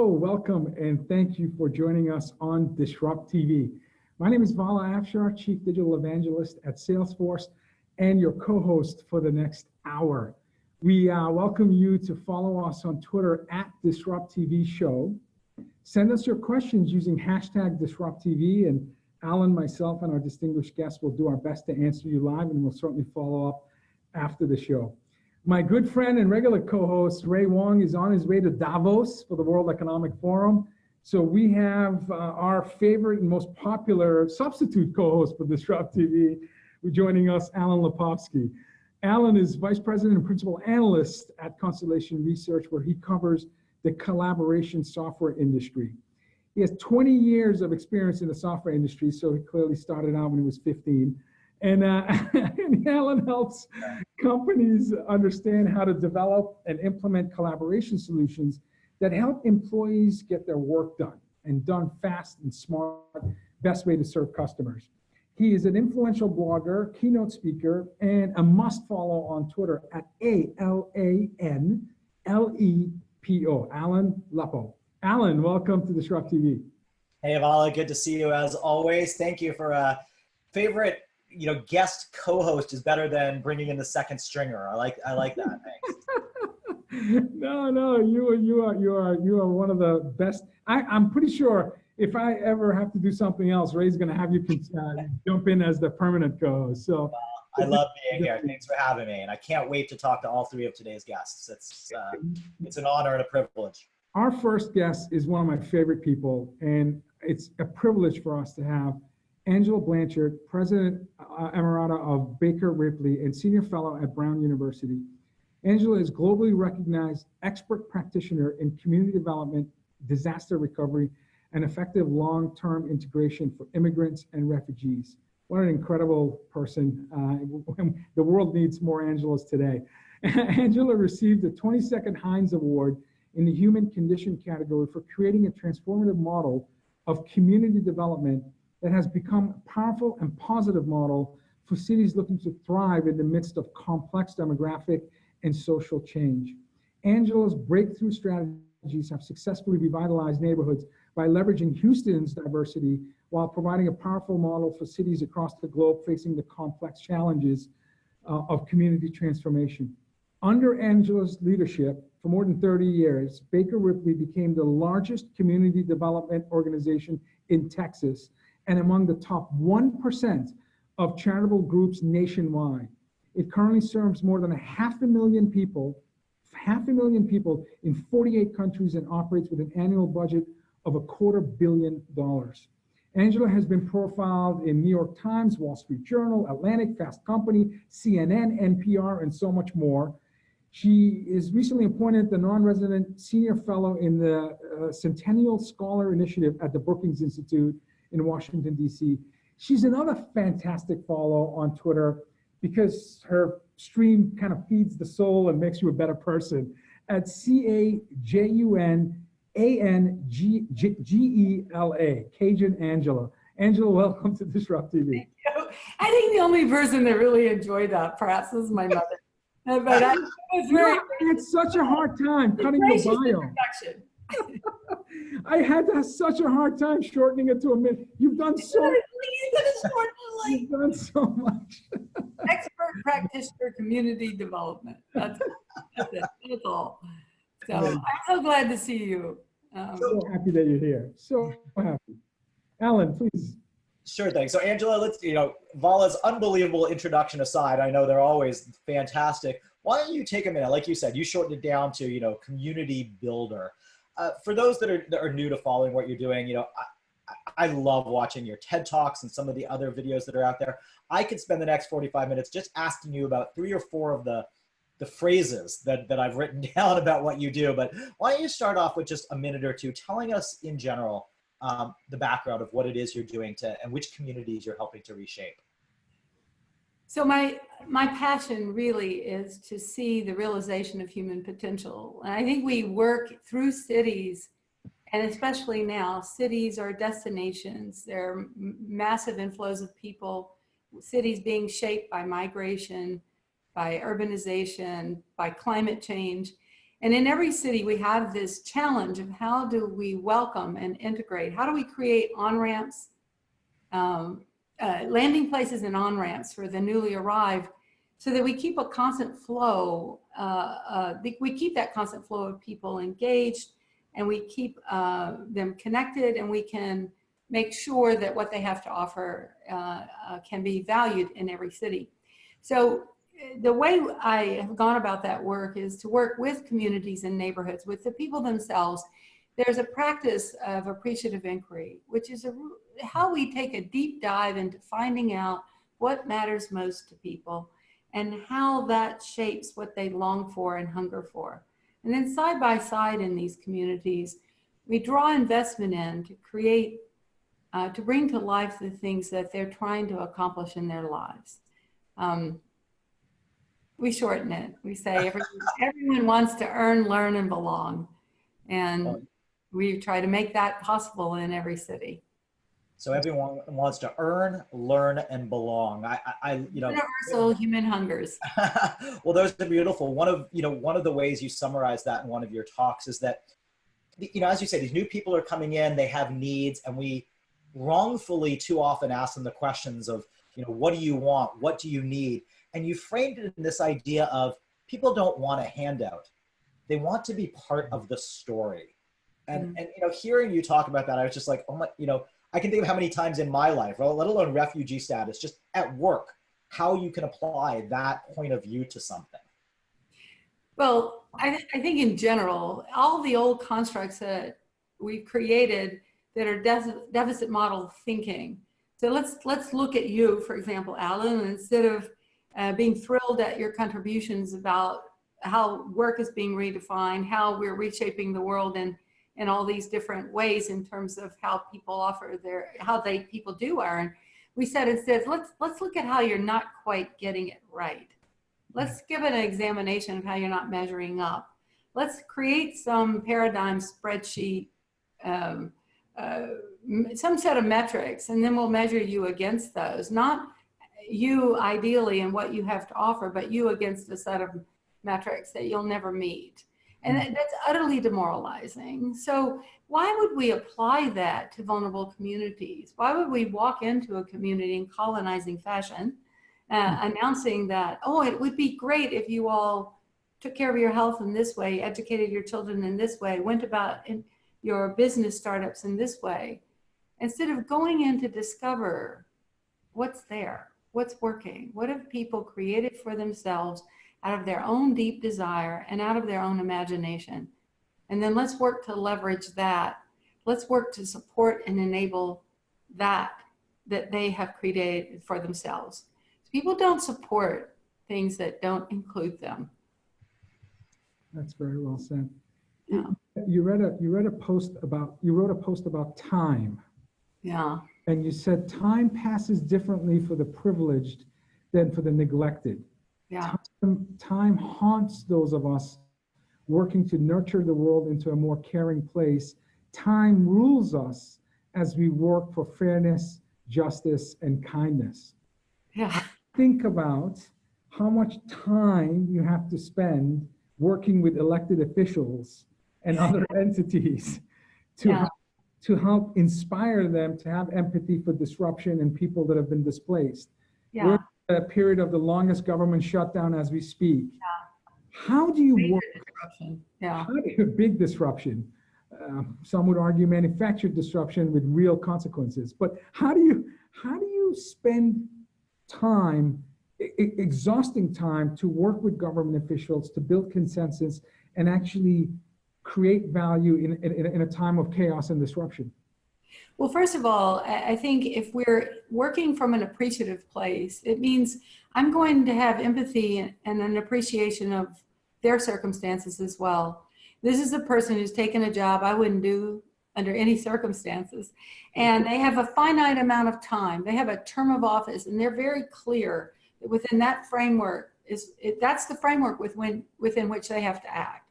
Hello, welcome, and thank you for joining us on DisrupTV. My name is Vala Afshar, Chief Digital Evangelist at Salesforce, and your co-host for the next hour. We welcome you to follow us on Twitter at DisrupTV Show. Send us your questions using hashtag DisrupTV, and Alan, myself, and our distinguished guests will do our best to answer you live, and we'll certainly follow up after the show. My good friend and regular co-host, Ray Wong, is on his way to Davos for the World Economic Forum. So we have our favorite and most popular substitute co-host for DisrupTV joining us, Alan Lepofsky. Alan is Vice President and Principal Analyst at Constellation Research, where he covers the collaboration software industry. He has 20 years of experience in the software industry, so he clearly started out when he was 15. And Alan helps companies understand how to develop and implement collaboration solutions that help employees get their work done and done fast and smart, best way to serve customers. He is an influential blogger, keynote speaker, and a must follow on Twitter at ALANLEPO, Alan Lepo. Alan, welcome to DisrupTV. Hey, Vala, good to see you as always. Thank you for a favorite guest co-host is better than bringing in the second stringer. I like that. Thanks. No, you are one of the best. I'm pretty sure if I ever have to do something else, Ray's going to have you jump in as the permanent co-host. So I love being here. Thanks for having me, and I can't wait to talk to all three of today's guests. It's an honor and a privilege. Our first guest is one of my favorite people, and it's a privilege for us to have Angela Blanchard, President Emerita of BakerRipley and Senior Fellow at Brown University. Angela is globally recognized expert practitioner in community development, disaster recovery, and effective long-term integration for immigrants and refugees. What an incredible person. The world needs more Angelas today. Angela received the 22nd Heinz Award in the human condition category for creating a transformative model of community development that has become a powerful and positive model for cities looking to thrive in the midst of complex demographic and social change. Angela's breakthrough strategies have successfully revitalized neighborhoods by leveraging Houston's diversity while providing a powerful model for cities across the globe facing the complex challenges of community transformation. Under Angela's leadership, for more than 30 years, BakerRipley became the largest community development organization in Texas and among the top 1% of charitable groups nationwide. It currently serves more than 500,000 people in 48 countries and operates with an annual budget of $250 million. Angela has been profiled in New York Times, Wall Street Journal, Atlantic, Fast Company, CNN, NPR, and so much more. She is recently appointed the non-resident senior fellow in the Centennial Scholar Initiative at the Brookings Institute in Washington, D.C. She's another fantastic follow on Twitter because her stream kind of feeds the soul and makes you a better person at CAJUNANGELA, Cajun Angela. Angela, welcome to DisrupTV. Thank you. I think the only person that really enjoyed that perhaps was my mother. But I had such a hard time cutting your bio. I had such a hard time shortening it to a minute. You've done so much. Expert practitioner community development. That's it. That's all. So I'm so glad to see you. So happy that you're here. So happy. Alan, please. Sure thing. So Angela, let's, Vala's unbelievable introduction aside, I know they're always fantastic. Why don't you take a minute? Like you said, you shortened it down to, community builder. For those that are new to following what you're doing, I love watching your TED Talks and some of the other videos that are out there. I could spend the next 45 minutes just asking you about 3 or 4 of the phrases that I've written down about what you do. But why don't you start off with just a minute or two telling us in general the background of what it is you're doing and which communities you're helping to reshape. So my passion really is to see the realization of human potential. And I think we work through cities, and especially now, cities are destinations. They're massive inflows of people, cities being shaped by migration, by urbanization, by climate change. And in every city, we have this challenge of how do we welcome and integrate? How do we create on-ramps, landing places and on-ramps for the newly arrived so that we keep a constant flow, we keep that constant flow of people engaged, and we keep them connected, and we can make sure that what they have to offer can be valued in every city. So the way I have gone about that work is to work with communities and neighborhoods, with the people themselves. There's a practice of appreciative inquiry, which is how we take a deep dive into finding out what matters most to people and how that shapes what they long for and hunger for. And then side by side in these communities, we draw investment in to create, to bring to life the things that they're trying to accomplish in their lives. We shorten it. We say everyone wants to earn, learn, and belong. And we try to make that possible in every city. So everyone wants to earn, learn, and belong. Universal human hungers. Well, those are beautiful. One of the ways you summarize that in one of your talks is that, as you say, these new people are coming in, they have needs, and we wrongfully too often ask them the questions of, what do you want? What do you need? And you framed it in this idea of people don't want a handout. They want to be part of the story. And hearing you talk about that, I was just like, oh my, I can think of how many times in my life, let alone refugee status, just at work, how you can apply that point of view to something. Well, I think in general, all the old constructs that we've created that are deficit model thinking. So let's look at you, for example, Alan, and instead of being thrilled at your contributions about how work is being redefined, how we're reshaping the world in all these different ways in terms of how people offer people do earn. We said instead, let's look at how you're not quite getting it right. Let's give it an examination of how you're not measuring up. Let's create some paradigm spreadsheet, some set of metrics, and then we'll measure you against those. Not you ideally and what you have to offer, but you against a set of metrics that you'll never meet. And that's utterly demoralizing. So why would we apply that to vulnerable communities? Why would we walk into a community in colonizing fashion, announcing that, oh, it would be great if you all took care of your health in this way, educated your children in this way, went about your business startups in this way, instead of going in to discover what's there, what's working, what have people created for themselves out of their own deep desire and out of their own imagination. And then let's work to leverage that. Let's work to support and enable that they have created for themselves. People don't support things that don't include them. That's very well said. Yeah. You wrote a post about time. Yeah. And you said time passes differently for the privileged than for the neglected. Yeah. Time haunts those of us working to nurture the world into a more caring place. Time rules us as we work for fairness, justice, and kindness. Yeah. Think about how much time you have to spend working with elected officials and other entities to help inspire them to have empathy for disruption and people that have been displaced. Yeah. We're in a period of the longest government shutdown as we speak. Yeah. How do you work? Disruption. Yeah. Big disruption. Some would argue manufactured disruption with real consequences. But how do you spend time, exhausting time, to work with government officials to build consensus and actually create value in a time of chaos and disruption? Well, first of all, I think if we're working from an appreciative place, it means I'm going to have empathy and an appreciation of their circumstances as well. This is a person who's taken a job I wouldn't do under any circumstances, and they have a finite amount of time. They have a term of office, and they're very clear that within that framework that's the framework within which they have to act.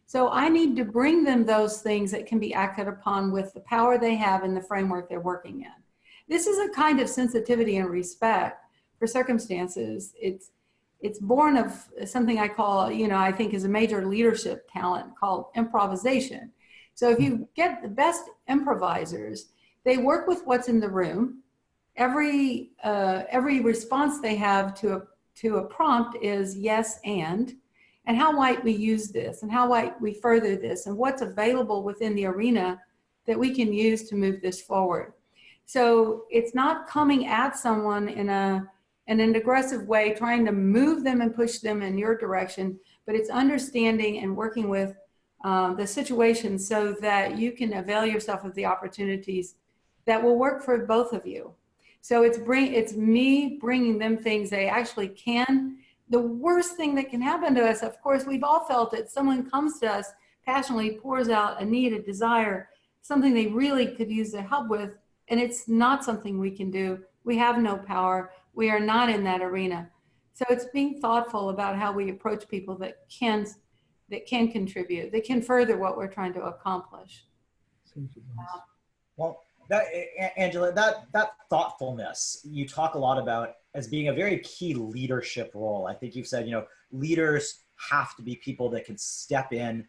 So I need to bring them those things that can be acted upon with the power they have in the framework they're working in. This is a kind of sensitivity and respect for circumstances. It's it's born of something I call, I think is a major leadership talent called improvisation. So if you get the best improvisers, they work with what's in the room. Every response they have to a prompt is yes and how might we use this, and how might we further this, and what's available within the arena that we can use to move this forward. So it's not coming at someone in an aggressive way, trying to move them and push them in your direction, but it's understanding and working with the situation so that you can avail yourself of the opportunities that will work for both of you. So it's me bringing them things they actually can. The worst thing that can happen to us, of course, we've all felt it. Someone comes to us, passionately pours out a need, a desire, something they really could use the help with, and it's not something we can do. We have no power. We are not in that arena. So it's being thoughtful about how we approach people that can contribute, that can further what we're trying to accomplish. Well, Angela, that thoughtfulness you talk a lot about as being a very key leadership role. I think you've said, leaders have to be people that can step in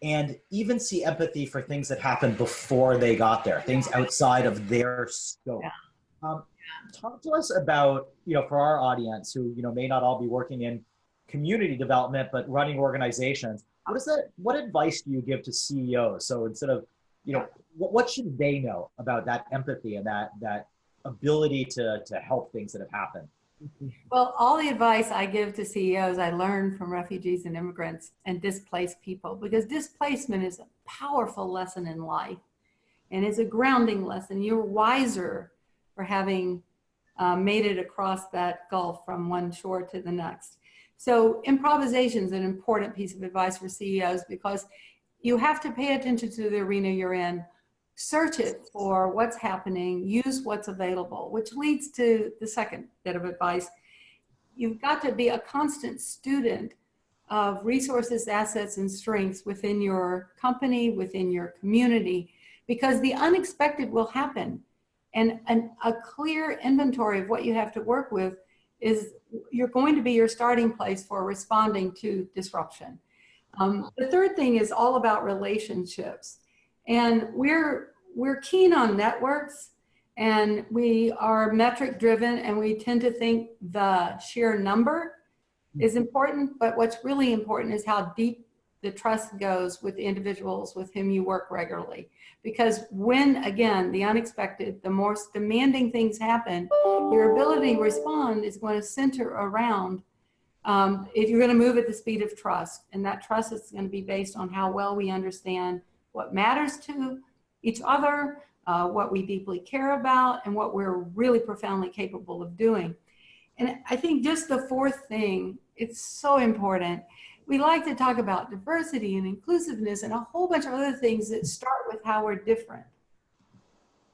and even see empathy for things that happened before they got there, things outside of their scope. Yeah. Talk to us about, for our audience who, may not all be working in community development, but running organizations, what advice do you give to CEOs? So instead of, what should they know about that empathy and that ability to help things that have happened? Well, all the advice I give to CEOs, I learned from refugees and immigrants and displaced people, because displacement is a powerful lesson in life and it's a grounding lesson. You're wiser for having made it across that gulf from one shore to the next. So improvisation is an important piece of advice for CEOs, because you have to pay attention to the arena you're in, search it for what's happening, use what's available, which leads to the second bit of advice. You've got to be a constant student of resources, assets, and strengths within your company, within your community, because the unexpected will happen. And a clear inventory of what you have to work with is you're going to be your starting place for responding to disruption. The third thing is all about relationships. And we're keen on networks, and we are metric driven, and we tend to think the sheer number is important, but what's really important is how deep the trust goes with the individuals with whom you work regularly. Because when, again, the unexpected, the most demanding things happen, your ability to respond is going to center around if you're going to move at the speed of trust. And that trust is going to be based on how well we understand what matters to each other, what we deeply care about, and what we're really profoundly capable of doing. And I think just the fourth thing, it's so important. We like to talk about diversity and inclusiveness and a whole bunch of other things that start with how we're different.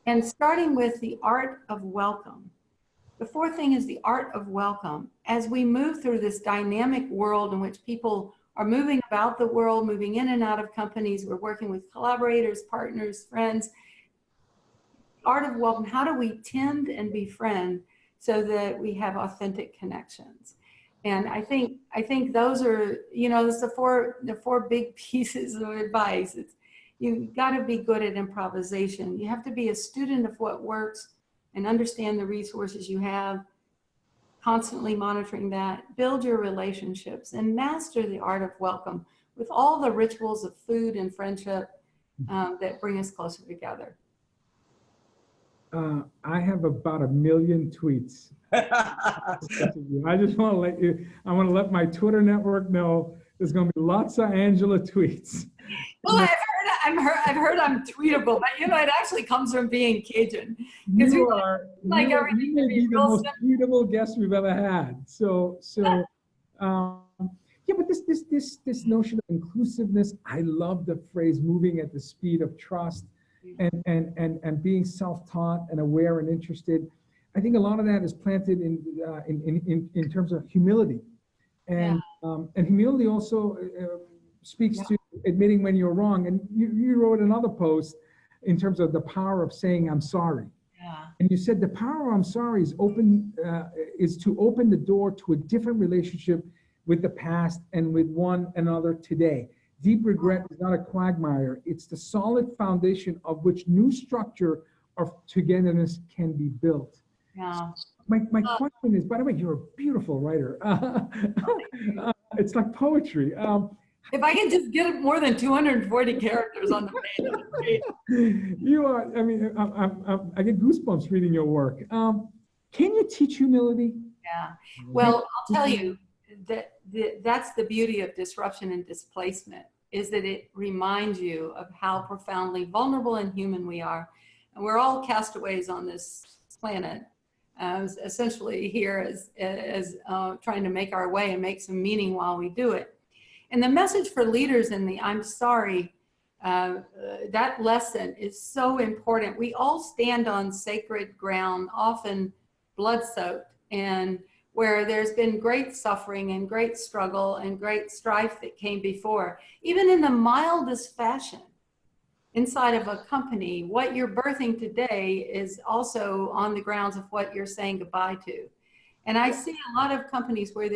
And starting with the art of welcome. The fourth thing is the art of welcome. As we move through this dynamic world in which people are moving about the world, moving in and out of companies, we're working with collaborators, partners, friends. Art of welcome, how do we tend and befriend so that we have authentic connections? And I think those are, those are the four big pieces of advice. You've got to be good at improvisation. You have to be a student of what works and understand the resources you have, constantly monitoring that, build your relationships, and master the art of welcome with all the rituals of food and friendship that bring us closer together. I have about 1 million tweets. I just want to let my Twitter network know there's going to be lots of Angela tweets. Well, I've heard I'm tweetable, but it actually comes from being Cajun. Because you may be the most tweetable guest we've ever had. So yeah, but this notion of inclusiveness, I love the phrase "moving at the speed of trust," and being self-taught and aware and interested. I think a lot of that is planted in terms of humility, and humility also speaks to admitting when you're wrong. And you wrote another post in terms of the power of saying I'm sorry. Yeah. And you said the power of I'm sorry is to open the door to a different relationship with the past and with one another today. Deep regret is not a quagmire. It's the solid foundation of which new structure of togetherness can be built. Yeah. My question is, by the way, you're a beautiful writer. It's like poetry. If I can just get more than 240 characters on the page. You are, I mean, I get goosebumps reading your work. Can you teach humility? Yeah. Well, I'll tell you that that's the beauty of disruption and displacement, is that it reminds you of how profoundly vulnerable and human we are. And we're all castaways on this planet, essentially here as trying to make our way and make some meaning while we do it. And the message for leaders in the I'm sorry, that lesson is so important. We all stand on sacred ground, often blood-soaked, and where there's been great suffering and great struggle and great strife that came before. Even in the mildest fashion, inside of a company, what you're birthing today is also on the grounds of what you're saying goodbye to. And I see a lot of companies where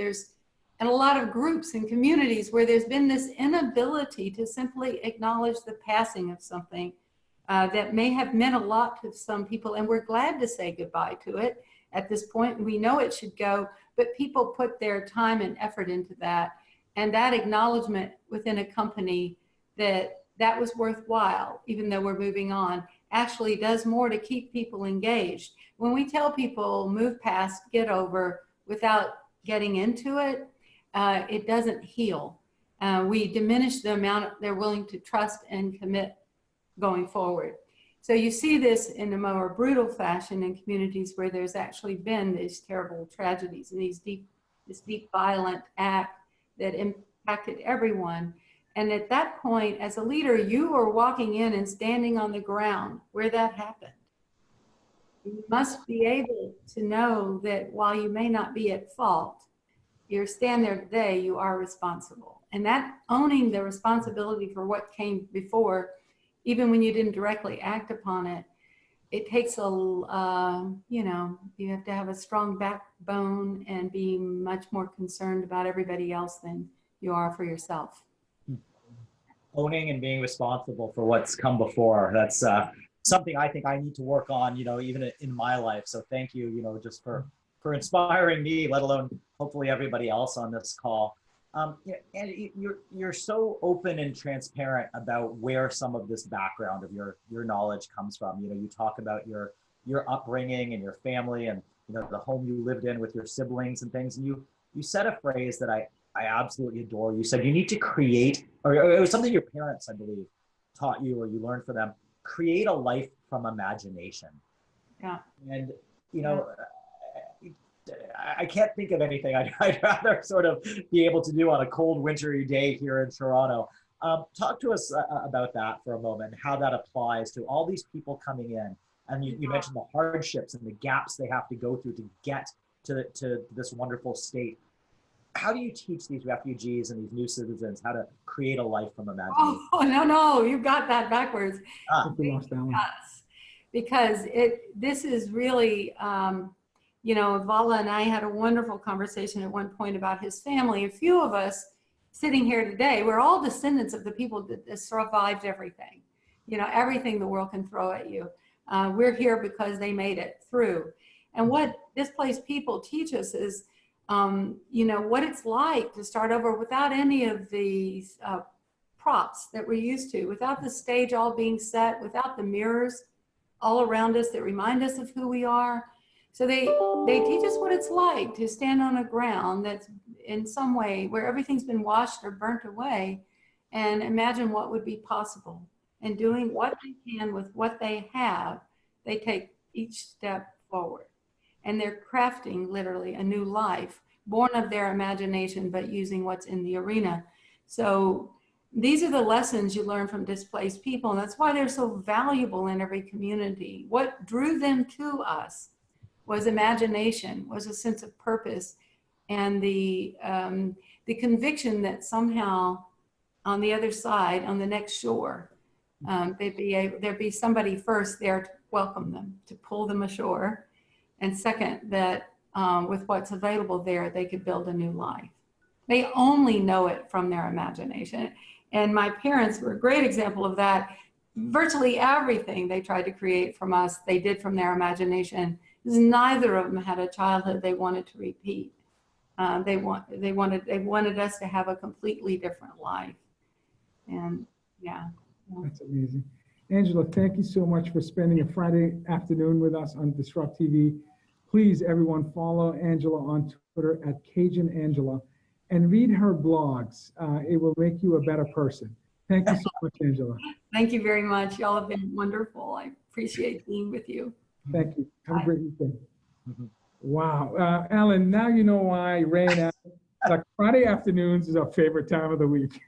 and a lot of groups and communities where there's been this inability to simply acknowledge the passing of something that may have meant a lot to some people, and we're glad to say goodbye to it at this point. We know it should go, but people put their time and effort into that, and that acknowledgement within a company that was worthwhile, even though we're moving on, actually does more to keep people engaged. When we tell people move past, get over, without getting into it, it doesn't heal. We diminish the amount they're willing to trust and commit going forward. So you see this in a more brutal fashion in communities where there's actually been these terrible tragedies and this deep violent act that impacted everyone. And at that point, as a leader, you are walking in and standing on the ground where that happened. You must be able to know that while you may not be at fault, you're standing there today, you are responsible. And that owning the responsibility for what came before, even when you didn't directly act upon it, it takes you have to have a strong backbone and be much more concerned about everybody else than you are for yourself. Owning and being responsible for what's come before. That's something I think I need to work on, even in my life. So thank you, just for inspiring me, let alone hopefully everybody else on this call. And you're so open and transparent about where some of this background of your knowledge comes from. You talk about your upbringing and your family and the home you lived in with your siblings and things. And you said a phrase that I absolutely adore. You said you need to create, or it was something your parents, I believe, taught you or you learned from them, create a life from imagination. Yeah. And, I can't think of anything I'd rather sort of be able to do on a cold wintry day here in Toronto. Talk to us about that for a moment, how that applies to all these people coming in. And you mentioned the hardships and the gaps they have to go through to get to this wonderful state. How do you teach these refugees and these new citizens how to create a life from imagination? Oh, no, you got that backwards. Because this is really, Vala and I had a wonderful conversation at one point about his family. A few of us sitting here today, we're all descendants of the people that survived everything, everything the world can throw at you. We're here because they made it through. And what displaced people teach us is, what it's like to start over without any of these props that we're used to, without the stage all being set, without the mirrors all around us that remind us of who we are. So they teach us what it's like to stand on a ground that's in some way where everything's been washed or burnt away, and imagine what would be possible. And doing what they can with what they have, they take each step forward. And they're crafting literally a new life, born of their imagination, but using what's in the arena. So these are the lessons you learn from displaced people, and that's why they're so valuable in every community. What drew them to us was imagination, was a sense of purpose, and the conviction that somehow on the other side, on the next shore, there'd be somebody first there welcome them, to pull them ashore. And second, that with what's available there, they could build a new life. They only know it from their imagination. And my parents were a great example of that. Virtually everything they tried to create from us, they did from their imagination, because neither of them had a childhood they wanted to repeat. They wanted us to have a completely different life. And yeah. That's amazing. Angela, thank you so much for spending a Friday afternoon with us on DisrupTV. Please, everyone, follow Angela on Twitter at CajunAngela and read her blogs. It will make you a better person. Thank you so much, Angela. Thank you very much. Y'all have been wonderful. I appreciate being with you. Thank you. Have a great weekend. Wow. Alan, now you know why Ray and I, like Friday afternoons is our favorite time of the week.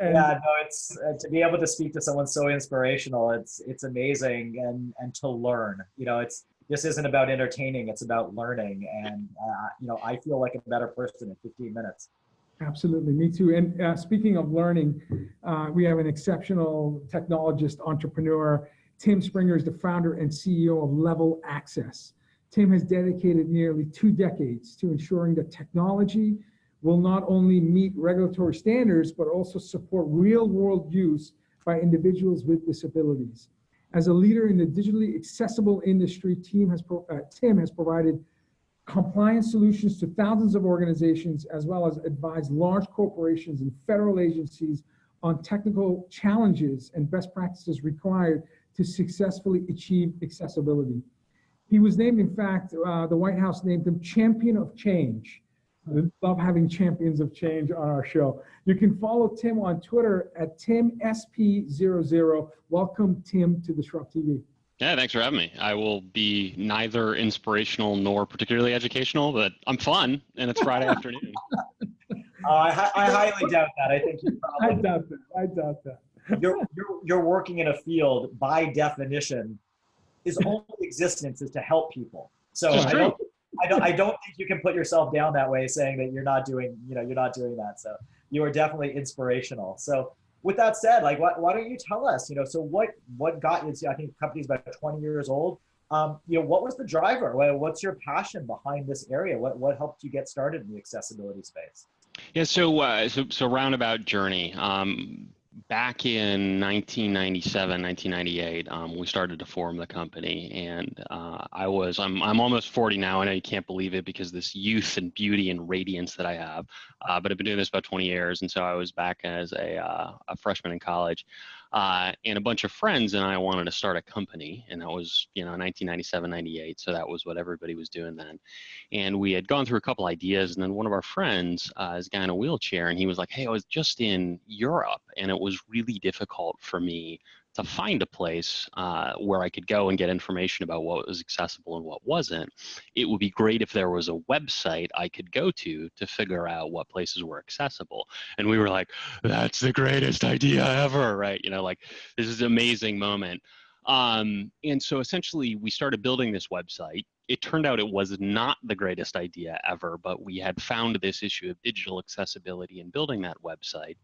And yeah, no, it's to be able to speak to someone so inspirational. It's amazing, and to learn. This isn't about entertaining; it's about learning. And I feel like a better person in 15 minutes. Absolutely, me too. And speaking of learning, we have an exceptional technologist, entrepreneur. Tim Springer is the founder and CEO of Level Access. Tim has dedicated nearly 2 decades to ensuring that technology will not only meet regulatory standards, but also support real-world use by individuals with disabilities. As a leader in the digitally accessible industry, Tim has provided compliance solutions to thousands of organizations, as well as advised large corporations and federal agencies on technical challenges and best practices required to successfully achieve accessibility. He was named, in fact, the White House named him Champion of Change. I love having champions of change on our show. You can follow Tim on Twitter at TimSP00. Welcome, Tim, to DisrupTV. Yeah, thanks for having me. I will be neither inspirational nor particularly educational, but I'm fun, and it's Friday afternoon. I highly doubt that. I think you probably. I doubt that. You're working in a field by definition. His only existence is to help people. So I don't think you can put yourself down that way, saying that you're not doing that. So you are definitely inspirational. So with that said, like, why don't you tell us, so what got you to, I think the company's about 20 years old. What was the driver? What's your passion behind this area? What helped you get started in the accessibility space? Yeah, so roundabout journey. Back in 1997, 1998, we started to form the company, and I'm almost 40 now. I know you can't believe it because this youth and beauty and radiance that I have, but I've been doing this about 20 years, and so I was back as a freshman in college, and a bunch of friends and I wanted to start a company, and that was 1997, 98. So that was what everybody was doing then, and we had gone through a couple ideas, and then one of our friends is a guy in a wheelchair, and he was like, "Hey, I was just in Europe, and it was really difficult for me to find a place where I could go and get information about what was accessible and what wasn't. It would be great if there was a website I could go to figure out what places were accessible." And we were like, "That's the greatest idea ever," right? This is an amazing moment. And so essentially we started building this website. It turned out it was not the greatest idea ever, but we had found this issue of digital accessibility in building that website.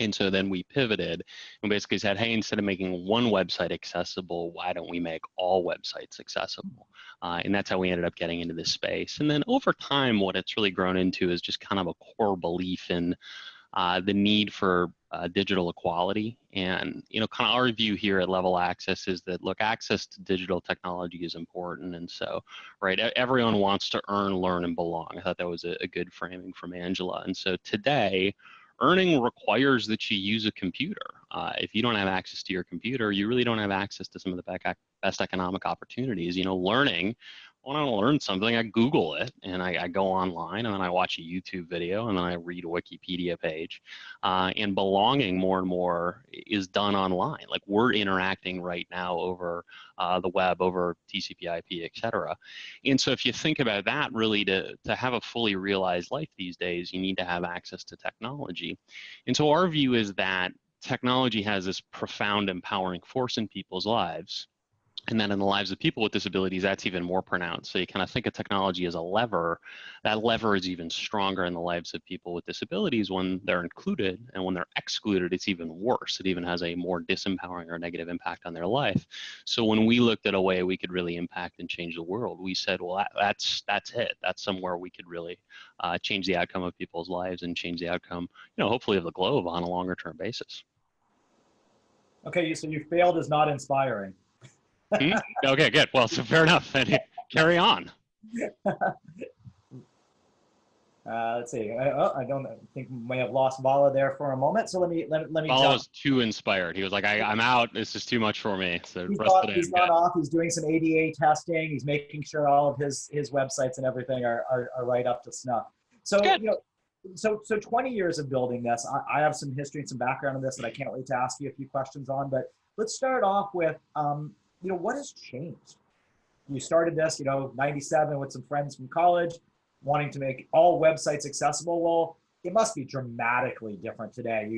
And so then we pivoted and basically said, hey, instead of making one website accessible, why don't we make all websites accessible? And that's how we ended up getting into this space. And then over time, what it's really grown into is just kind of a core belief in the need for digital equality. And, kind of our view here at Level Access is that, look, access to digital technology is important. And so, right, everyone wants to earn, learn, and belong. I thought that was a good framing from Angela. And so today, earning requires that you use a computer. If you don't have access to your computer, you really don't have access to some of the best economic opportunities. Learning, when I want to learn something, I Google it, and I go online, and then I watch a YouTube video, and then I read a Wikipedia page. And belonging more and more is done online. Like, we're interacting right now over the web, over TCP/IP, et cetera. And so if you think about that, really to have a fully realized life these days, you need to have access to technology. And so our view is that technology has this profound empowering force in people's lives. And then in the lives of people with disabilities, that's even more pronounced. So you kind of think of technology as a lever. That lever is even stronger in the lives of people with disabilities when they're included, and when they're excluded, it's even worse. It even has a more disempowering or negative impact on their life. So when we looked at a way we could really impact and change the world, we said, well, that's it. That's somewhere we could really change the outcome of people's lives and change the outcome, hopefully of the globe on a longer term basis. Okay, so you failed is not inspiring. Okay, good. Well, so fair enough. Carry on. Let's see. I don't think we may have lost Vala there for a moment. So let me. Vala was too inspired. He was like, I'm out. This is too much for me. So he's gone off. He's doing some ADA testing. He's making sure all of his websites and everything are right up to snuff. So good. So 20 years of building this. I have some history and some background on this that I can't wait to ask you a few questions on. But let's start off with, what has changed? You started this, 97 with some friends from college, wanting to make all websites accessible. Well, it must be dramatically different today.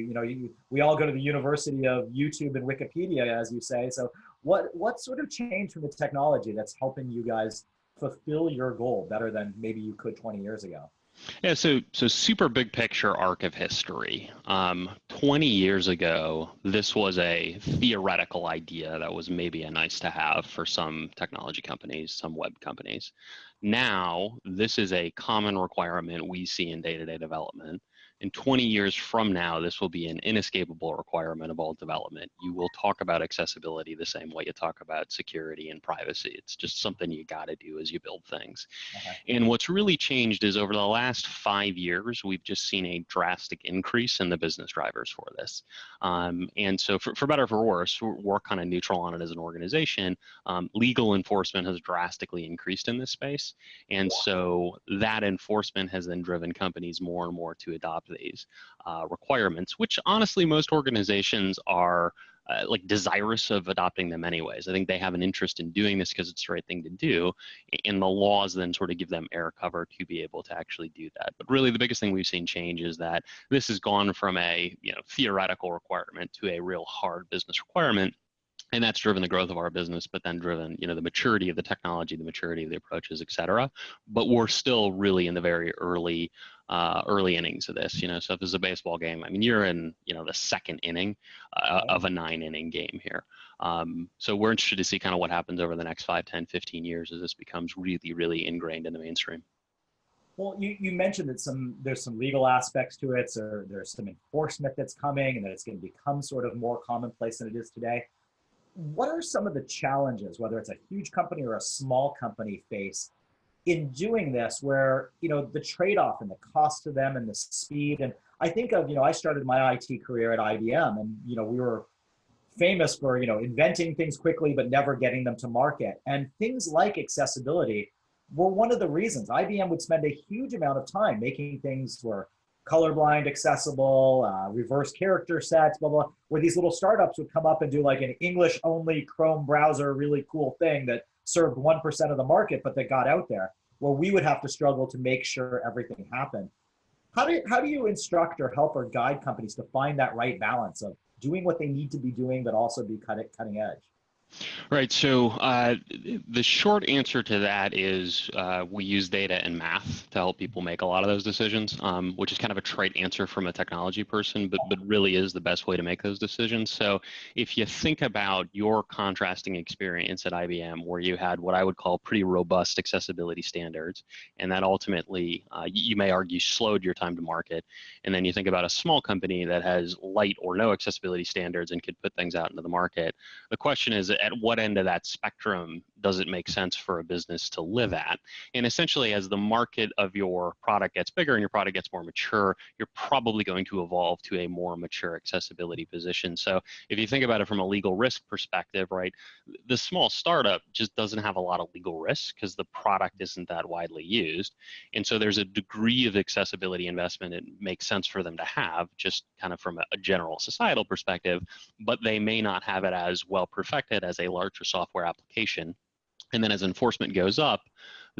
We all go to the University of YouTube and Wikipedia, as you say. So what sort of changed from the technology that's helping you guys fulfill your goal better than maybe you could 20 years ago? Yeah, so super big picture arc of history. 20 years ago, this was a theoretical idea that was maybe a nice to have for some technology companies, some web companies. Now, this is a common requirement we see in day-to-day development. And 20 years from now, this will be an inescapable requirement of all development. You will talk about accessibility the same way you talk about security and privacy. It's just something you got to do as you build things. And what's really changed is over the last 5 years, we've just seen a drastic increase in the business drivers for this. And so for better or for worse, we're kind of neutral on it as an organization. Legal enforcement has drastically increased in this space. And so that enforcement has then driven companies more and more to adopt these requirements, which honestly most organizations are desirous of adopting them anyways. I think they have an interest in doing this because it's the right thing to do, and the laws then sort of give them air cover to be able to actually do that. But really the biggest thing we've seen change is that this has gone from a theoretical requirement to a real hard business requirement. And that's driven the growth of our business, but then driven, the maturity of the technology, the maturity of the approaches, et cetera. But we're still really in the very early innings of this. So if this is a baseball game, you're in, the second inning of a 9-inning game here. So we're interested to see kind of what happens over the next 5, 10, 15 years as this becomes really, really ingrained in the mainstream. Well, you mentioned that there's some legal aspects to it, so there's some enforcement that's coming, and that it's going to become sort of more commonplace than it is today. What are some of the challenges, whether it's a huge company or a small company, face in doing this, where the trade-off and the cost to them and the speed? And I think of I started my IT career at IBM, and we were famous for inventing things quickly but never getting them to market. And things like accessibility were one of the reasons IBM would spend a huge amount of time making things where colorblind accessible, reverse character sets, blah, blah, where these little startups would come up and do like an English only Chrome browser, really cool thing that served 1% of the market, but that got out there, where we would have to struggle to make sure everything happened. How do you instruct or help or guide companies to find that right balance of doing what they need to be doing, but also be cutting edge? Right. So the short answer to that is we use data and math to help people make a lot of those decisions, which is kind of a trite answer from a technology person, but really is the best way to make those decisions. So if you think about your contrasting experience at IBM, where you had what I would call pretty robust accessibility standards, and that ultimately, you may argue, slowed your time to market. And then you think about a small company that has light or no accessibility standards and could put things out into the market. The question is, at what end of that spectrum does it make sense for a business to live at? And essentially, as the market of your product gets bigger and your product gets more mature, you're probably going to evolve to a more mature accessibility position. So if you think about it from a legal risk perspective, right, the small startup just doesn't have a lot of legal risk because the product isn't that widely used. And so there's a degree of accessibility investment it makes sense for them to have, just kind of from a general societal perspective, but they may not have it as well perfected as a larger software application. And then as enforcement goes up,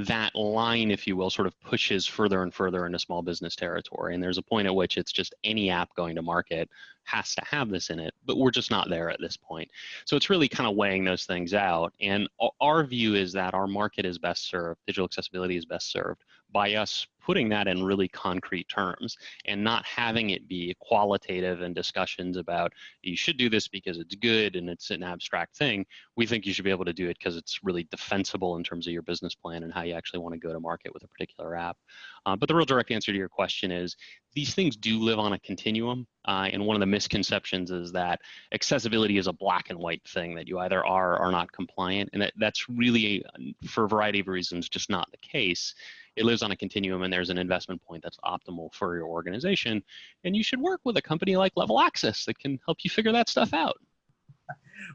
that line, if you will, sort of pushes further and further into small business territory. And there's a point at which it's just any app going to market has to have this in it, but we're just not there at this point. So it's really kind of weighing those things out. And our view is that our market is best served, digital accessibility is best served by us putting that in really concrete terms and not having it be qualitative and discussions about you should do this because it's good and it's an abstract thing. We think you should be able to do it because it's really defensible in terms of your business plan and how you actually want to go to market with a particular app. But the real direct answer to your question is these things do live on a continuum. And one of the misconceptions is that accessibility is a black and white thing, that you either are or not compliant. And that's really, for a variety of reasons, just not the case. It lives on a continuum, and there's an investment point that's optimal for your organization. And you should work with a company like Level Access that can help you figure that stuff out.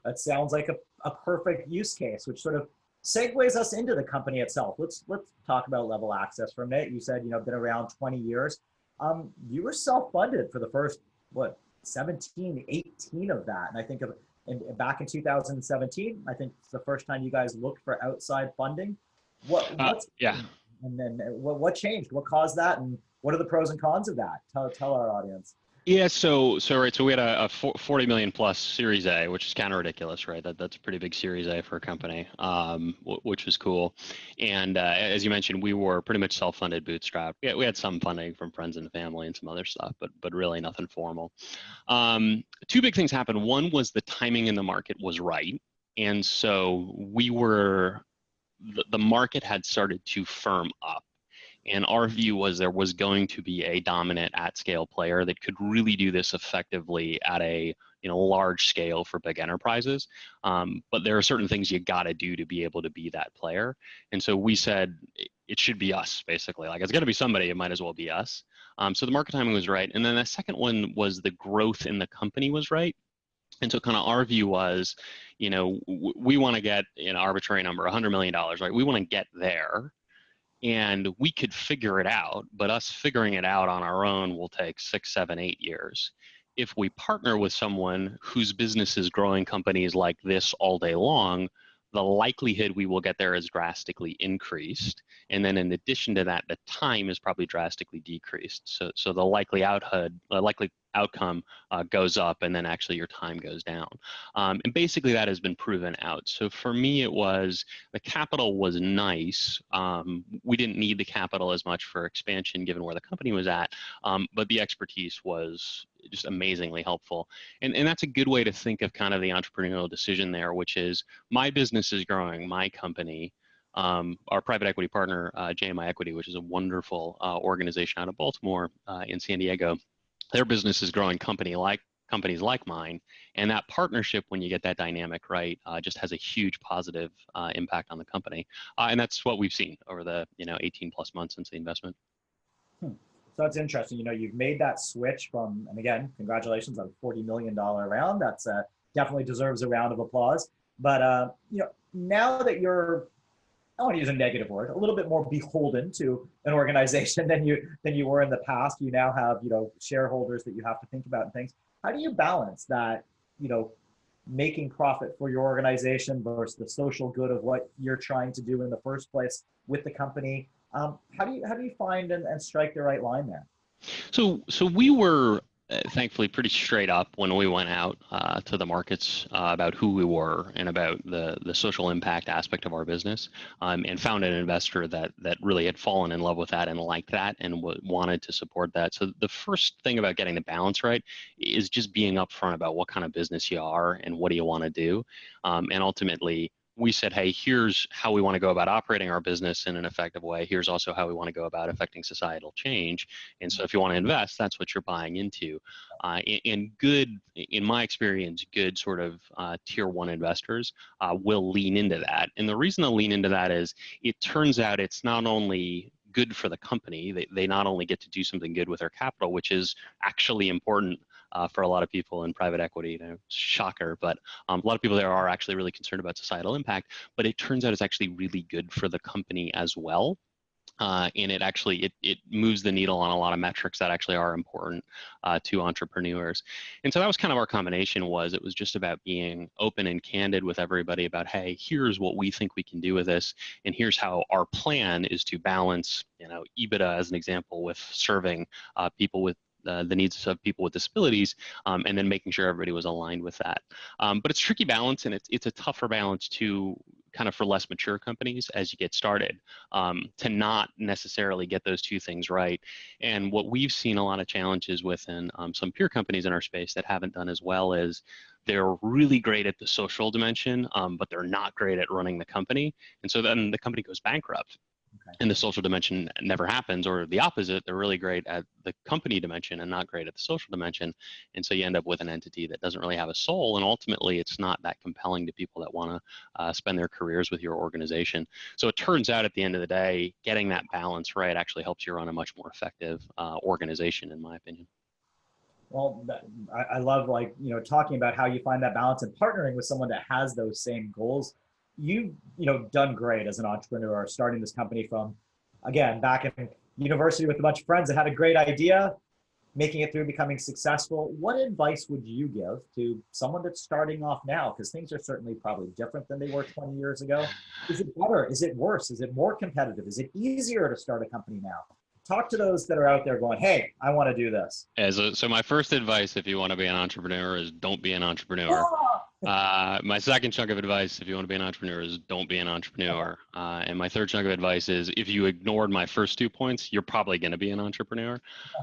That sounds like a perfect use case, which sort of segues us into the company itself. Let's talk about Level Access for a minute. You said, been around 20 years. You were self-funded for the first, 17, 18 of that. And I think back in 2017, I think it's the first time you guys looked for outside funding. Yeah. And then what changed? What caused that? And what are the pros and cons of that? Tell our audience. Yeah, so we had a 40 million plus Series A, which is kind of ridiculous, right? That's a pretty big Series A for a company, which was cool. And as you mentioned, we were pretty much self-funded, bootstrapped. Yeah, we had some funding from friends and family and some other stuff, but really nothing formal. Two big things happened. One was the timing in the market was right, and so the market had started to firm up. And our view was there was going to be a dominant at-scale player that could really do this effectively at a large scale for big enterprises. But there are certain things you got to do to be able to be that player. And so we said it should be us, basically. Like, it's going to be somebody, it might as well be us. So the market timing was right. And then the second one was the growth in the company was right. And so kind of our view was, we want to get an arbitrary number, $100 million, right? We want to get there. And we could figure it out, but us figuring it out on our own will take 6, 7, 8 years. If we partner with someone whose business is growing companies like this all day long, the likelihood we will get there is drastically increased. And then in addition to that, the time is probably drastically decreased. So the likely outcome goes up, and then actually your time goes down. And basically that has been proven out. So for me, it was the capital was nice. We didn't need the capital as much for expansion given where the company was at, but the expertise was just amazingly helpful. And that's a good way to think of kind of the entrepreneurial decision there, which is my business is growing, my company. Our private equity partner, JMI Equity, which is a wonderful organization out of Baltimore in San Diego, their business is growing companies like mine, and that partnership, when you get that dynamic right, just has a huge positive impact on the company, and that's what we've seen over the 18 plus months since the investment. So that's interesting. You've made that switch from, and again, congratulations on a $40 million round. That's definitely deserves a round of applause. But now that you're, I don't want to use a negative word, a little bit more beholden to an organization than you were in the past. You now have, shareholders that you have to think about and things. How do you balance that, making profit for your organization versus the social good of what you're trying to do in the first place with the company? How do you find and strike the right line there? So we were thankfully pretty straight up when we went out to the markets about who we were and about the social impact aspect of our business, and found an investor that really had fallen in love with that and liked that and wanted to support that. So the first thing about getting the balance right is just being upfront about what kind of business you are and what do you want to do, and ultimately we said, hey, here's how we want to go about operating our business in an effective way. Here's also how we want to go about affecting societal change. And so if you want to invest, that's what you're buying into. And good, in my experience, good sort of tier one investors will lean into that. And the reason they'll lean into that is it turns out it's not only good for the company, they not only get to do something good with their capital, which is actually important for a lot of people in private equity. Shocker, but a lot of people there are actually really concerned about societal impact, but it turns out it's actually really good for the company as well. And it moves the needle on a lot of metrics that actually are important to entrepreneurs. And so that was kind of our combination. It was just about being open and candid with everybody about, hey, here's what we think we can do with this, and here's how our plan is to balance, EBITDA as an example, with serving people with the needs of people with disabilities, and then making sure everybody was aligned with that. But it's a tricky balance, and it's a tougher balance to kind of for less mature companies as you get started, to not necessarily get those two things right. And what we've seen a lot of challenges within some peer companies in our space that haven't done as well is they're really great at the social dimension, but they're not great at running the company. And so then the company goes bankrupt. Okay. And the social dimension never happens, or the opposite, they're really great at the company dimension and not great at the social dimension. And so you end up with an entity that doesn't really have a soul, and ultimately it's not that compelling to people that want to spend their careers with your organization. So it turns out at the end of the day, getting that balance right actually helps you run a much more effective organization, in my opinion. Well, I love talking about how you find that balance and partnering with someone that has those same goals. You've done great as an entrepreneur, starting this company from, again, back in university with a bunch of friends that had a great idea, making it through, becoming successful. What advice would you give to someone that's starting off now? Because things are certainly probably different than they were 20 years ago. Is it better? Is it worse? Is it more competitive? Is it easier to start a company now? Talk to those that are out there going, hey, I want to do this. So my first advice, if you want to be an entrepreneur, is don't be an entrepreneur. My second chunk of advice, if you want to be an entrepreneur, is don't be an entrepreneur. And my third chunk of advice is, if you ignored my first 2 points, you're probably going to be an entrepreneur.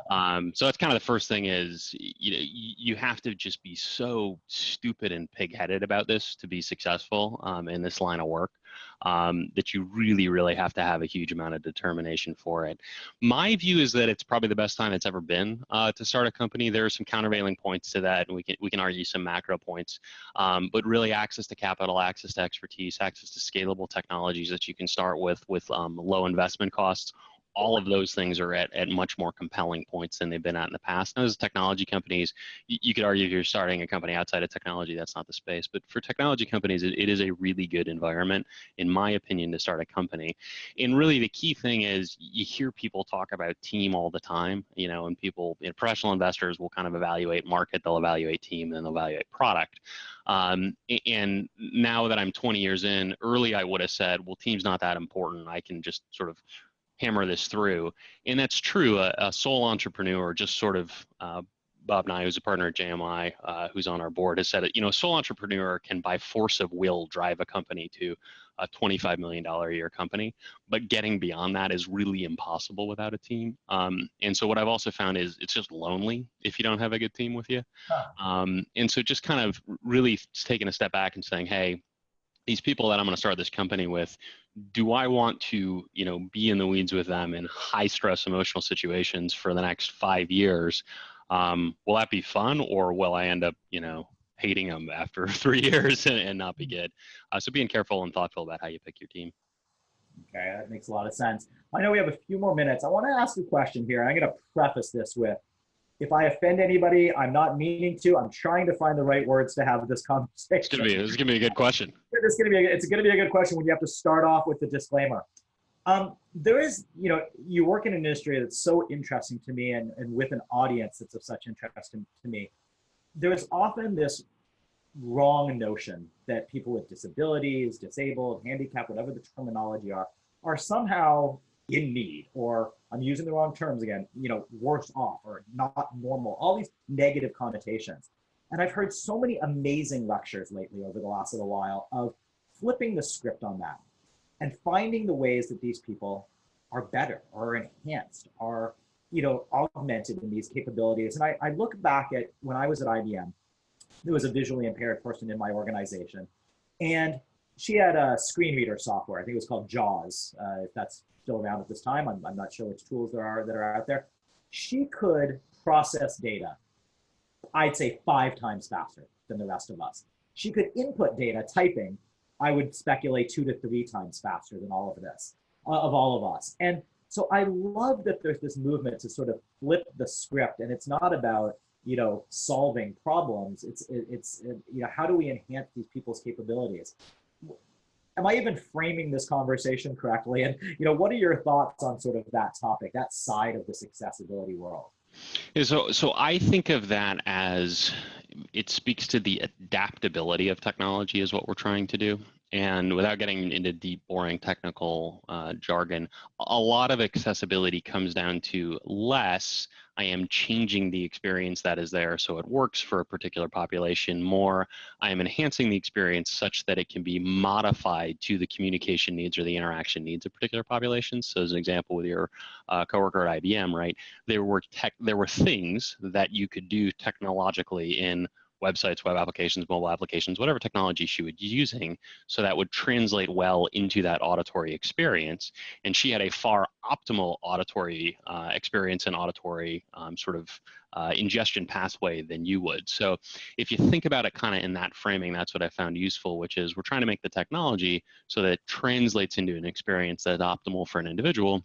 So that's kind of the first thing is, you have to just be so stupid and pig-headed about this to be successful in this line of work. That you really, really have to have a huge amount of determination for it. My view is that it's probably the best time it's ever been to start a company. There are some countervailing points to that, and we can argue some macro points. But really, access to capital, access to expertise, access to scalable technologies that you can start with low investment costs. All of those things are at much more compelling points than they've been at in the past. Now, as technology companies, you could argue if you're starting a company outside of technology, that's not the space. But for technology companies, it is a really good environment, in my opinion, to start a company. And really, the key thing is, you hear people talk about team all the time, and people, professional investors will kind of evaluate market, they'll evaluate team, and then they'll evaluate product. And now that I'm 20 years in, early I would have said, well, team's not that important. I can just sort of hammer this through. And that's true. A sole entrepreneur, just sort of, Bob Nye, who's a partner at JMI, who's on our board, has said, a sole entrepreneur can, by force of will, drive a company to a $25 million a year company. But getting beyond that is really impossible without a team. And so what I've also found is it's just lonely if you don't have a good team with you. And so just kind of really taking a step back and saying, hey, these people that I'm going to start this company with, do I want to, be in the weeds with them in high stress emotional situations for the next 5 years? Will that be fun, or will I end up, hating them after 3 years and not be good? So being careful and thoughtful about how you pick your team. Okay, that makes a lot of sense. I know we have a few more minutes. I want to ask a question here. I'm going to preface this with, if I offend anybody, I'm not meaning to. I'm trying to find the right words to have this conversation. This is gonna be a good question. It's gonna be a good question when you have to start off with the disclaimer. There is, you work in an industry that's so interesting to me, and with an audience that's of such interest to me. There is often this wrong notion that people with disabilities, disabled, handicapped, whatever the terminology are somehow in need, or I'm using the wrong terms again, worse off or not normal, all these negative connotations. And I've heard so many amazing lectures lately over the last little while of flipping the script on that and finding the ways that these people are better or enhanced or, augmented in these capabilities. And I look back at when I was at IBM, there was a visually impaired person in my organization, and she had a screen reader software. I think it was called JAWS, if that's still around at this time. I'm not sure which tools there are that are out there. She could process data, I'd say 5 times faster than the rest of us. She could input data, typing, I would speculate 2 to 3 times faster than all of this, of all of us. And so I love that there's this movement to sort of flip the script, and it's not about, solving problems. It's how do we enhance these people's capabilities? am I even framing this conversation correctly? And, what are your thoughts on sort of that topic, that side of this accessibility world? Yeah, so I think of that as it speaks to the adaptability of technology is what we're trying to do. And without getting into deep, boring technical jargon, a lot of accessibility comes down to less I am changing the experience that is there so it works for a particular population, more I am enhancing the experience such that it can be modified to the communication needs or the interaction needs of particular populations. So as an example with your coworker at IBM, right, there were things that you could do technologically in websites, web applications, mobile applications, whatever technology she was using, so that would translate well into that auditory experience. And she had a far optimal auditory experience and auditory ingestion pathway than you would. So if you think about it kind of in that framing, that's what I found useful, which is we're trying to make the technology so that it translates into an experience that's optimal for an individual.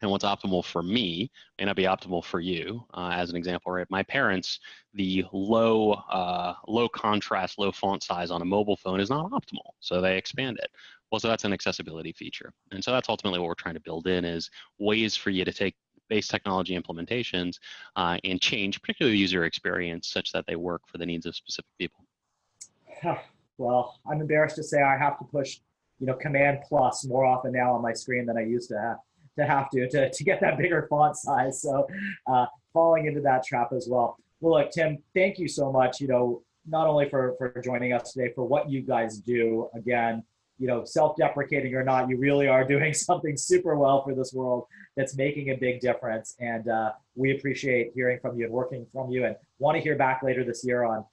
And what's optimal for me may not be optimal for you. As an example, right? My parents, the low contrast, low font size on a mobile phone is not optimal, so they expand it. Well, so that's an accessibility feature, and so that's ultimately what we're trying to build in is ways for you to take base technology implementations and change, particularly the user experience, such that they work for the needs of specific people. Well, I'm embarrassed to say I have to push, Command Plus more often now on my screen than I used to have to get that bigger font size. So falling into that trap as well. Well, look, Tim, thank you so much, not only for joining us today, for what you guys do. Again, self-deprecating or not, you really are doing something super well for this world that's making a big difference. And we appreciate hearing from you and working from you, and want to hear back later this year on,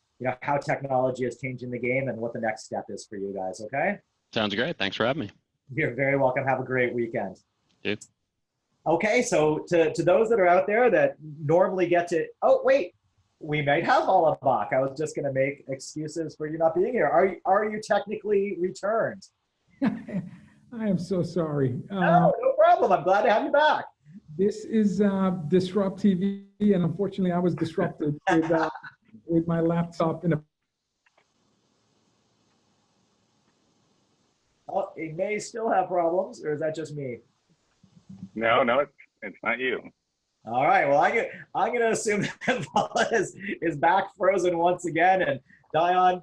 how technology is changing the game and what the next step is for you guys. Okay? Sounds great. Thanks for having me. You're very welcome. Have a great weekend. Dude. Okay, so to those that are out there that normally get to, oh wait, we might have Vala Bach. I was just going to make excuses for you not being here. Are you technically returned? I am so sorry. No problem. I'm glad to have you back. This is DisrupTV, and unfortunately, I was disrupted with my laptop in a. Oh, it may still have problems, or is that just me? No, it's not you. All right. Well, I'm going to assume that Vala is back frozen once again. And Dion,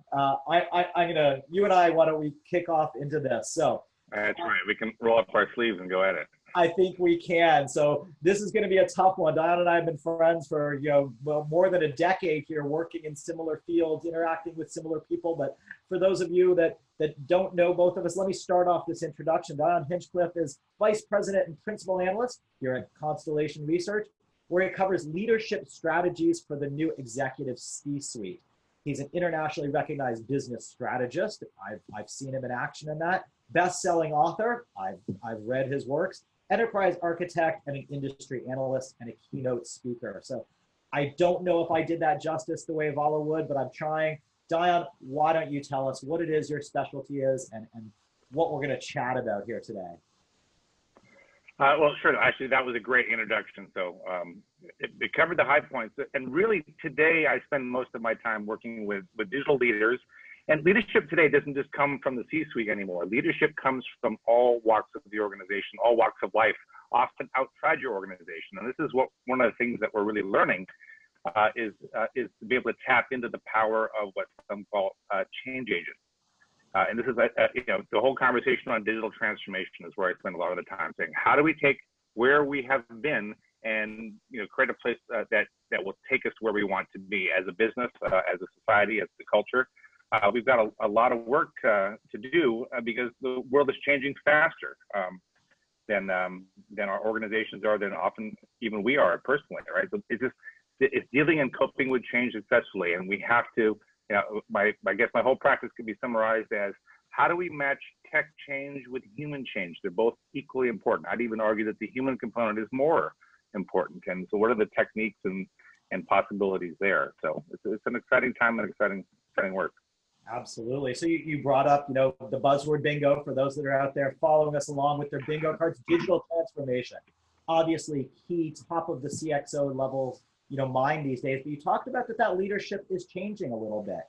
you and I, why don't we kick off into this? So that's right. We can roll up our sleeves and go at it. I think we can. So this is going to be a tough one. Dion and I have been friends for, more than a decade here, working in similar fields, interacting with similar people. But for those of you that don't know both of us, let me start off this introduction. Dion Hinchcliffe is Vice President and Principal Analyst here at Constellation Research, where he covers leadership strategies for the new executive C-suite. He's an internationally recognized business strategist. I've seen him in action in that. Best-selling author. I've read his works. Enterprise architect and an industry analyst and a keynote speaker. So I don't know if I did that justice the way Vala would, but I'm trying. Dion, why don't you tell us what it is your specialty is and what we're going to chat about here today? Well, sure. Actually, that was a great introduction. So it covered the high points. And really, today, I spend most of my time working with digital leaders. And leadership today doesn't just come from the C-suite anymore. Leadership comes from all walks of the organization, all walks of life, often outside your organization. And this is one of the things that we're really learning is to be able to tap into the power of what some call change agents. And this is, the whole conversation on digital transformation is where I spend a lot of the time saying, how do we take where we have been and create a place that will take us to where we want to be as a business, as a society, as the culture. We've got a lot of work to do because the world is changing faster than our organizations are, than often even we are personally, right? So it's dealing and coping with change successfully, and we have to. I guess my whole practice could be summarized as how do we match tech change with human change? They're both equally important. I'd even argue that the human component is more important. And so, what are the techniques and possibilities there? So it's an exciting time and exciting work. Absolutely. So you brought up, the buzzword bingo for those that are out there following us along with their bingo cards, digital transformation. Obviously key, top of the CXO level, mind these days, but you talked about that leadership is changing a little bit.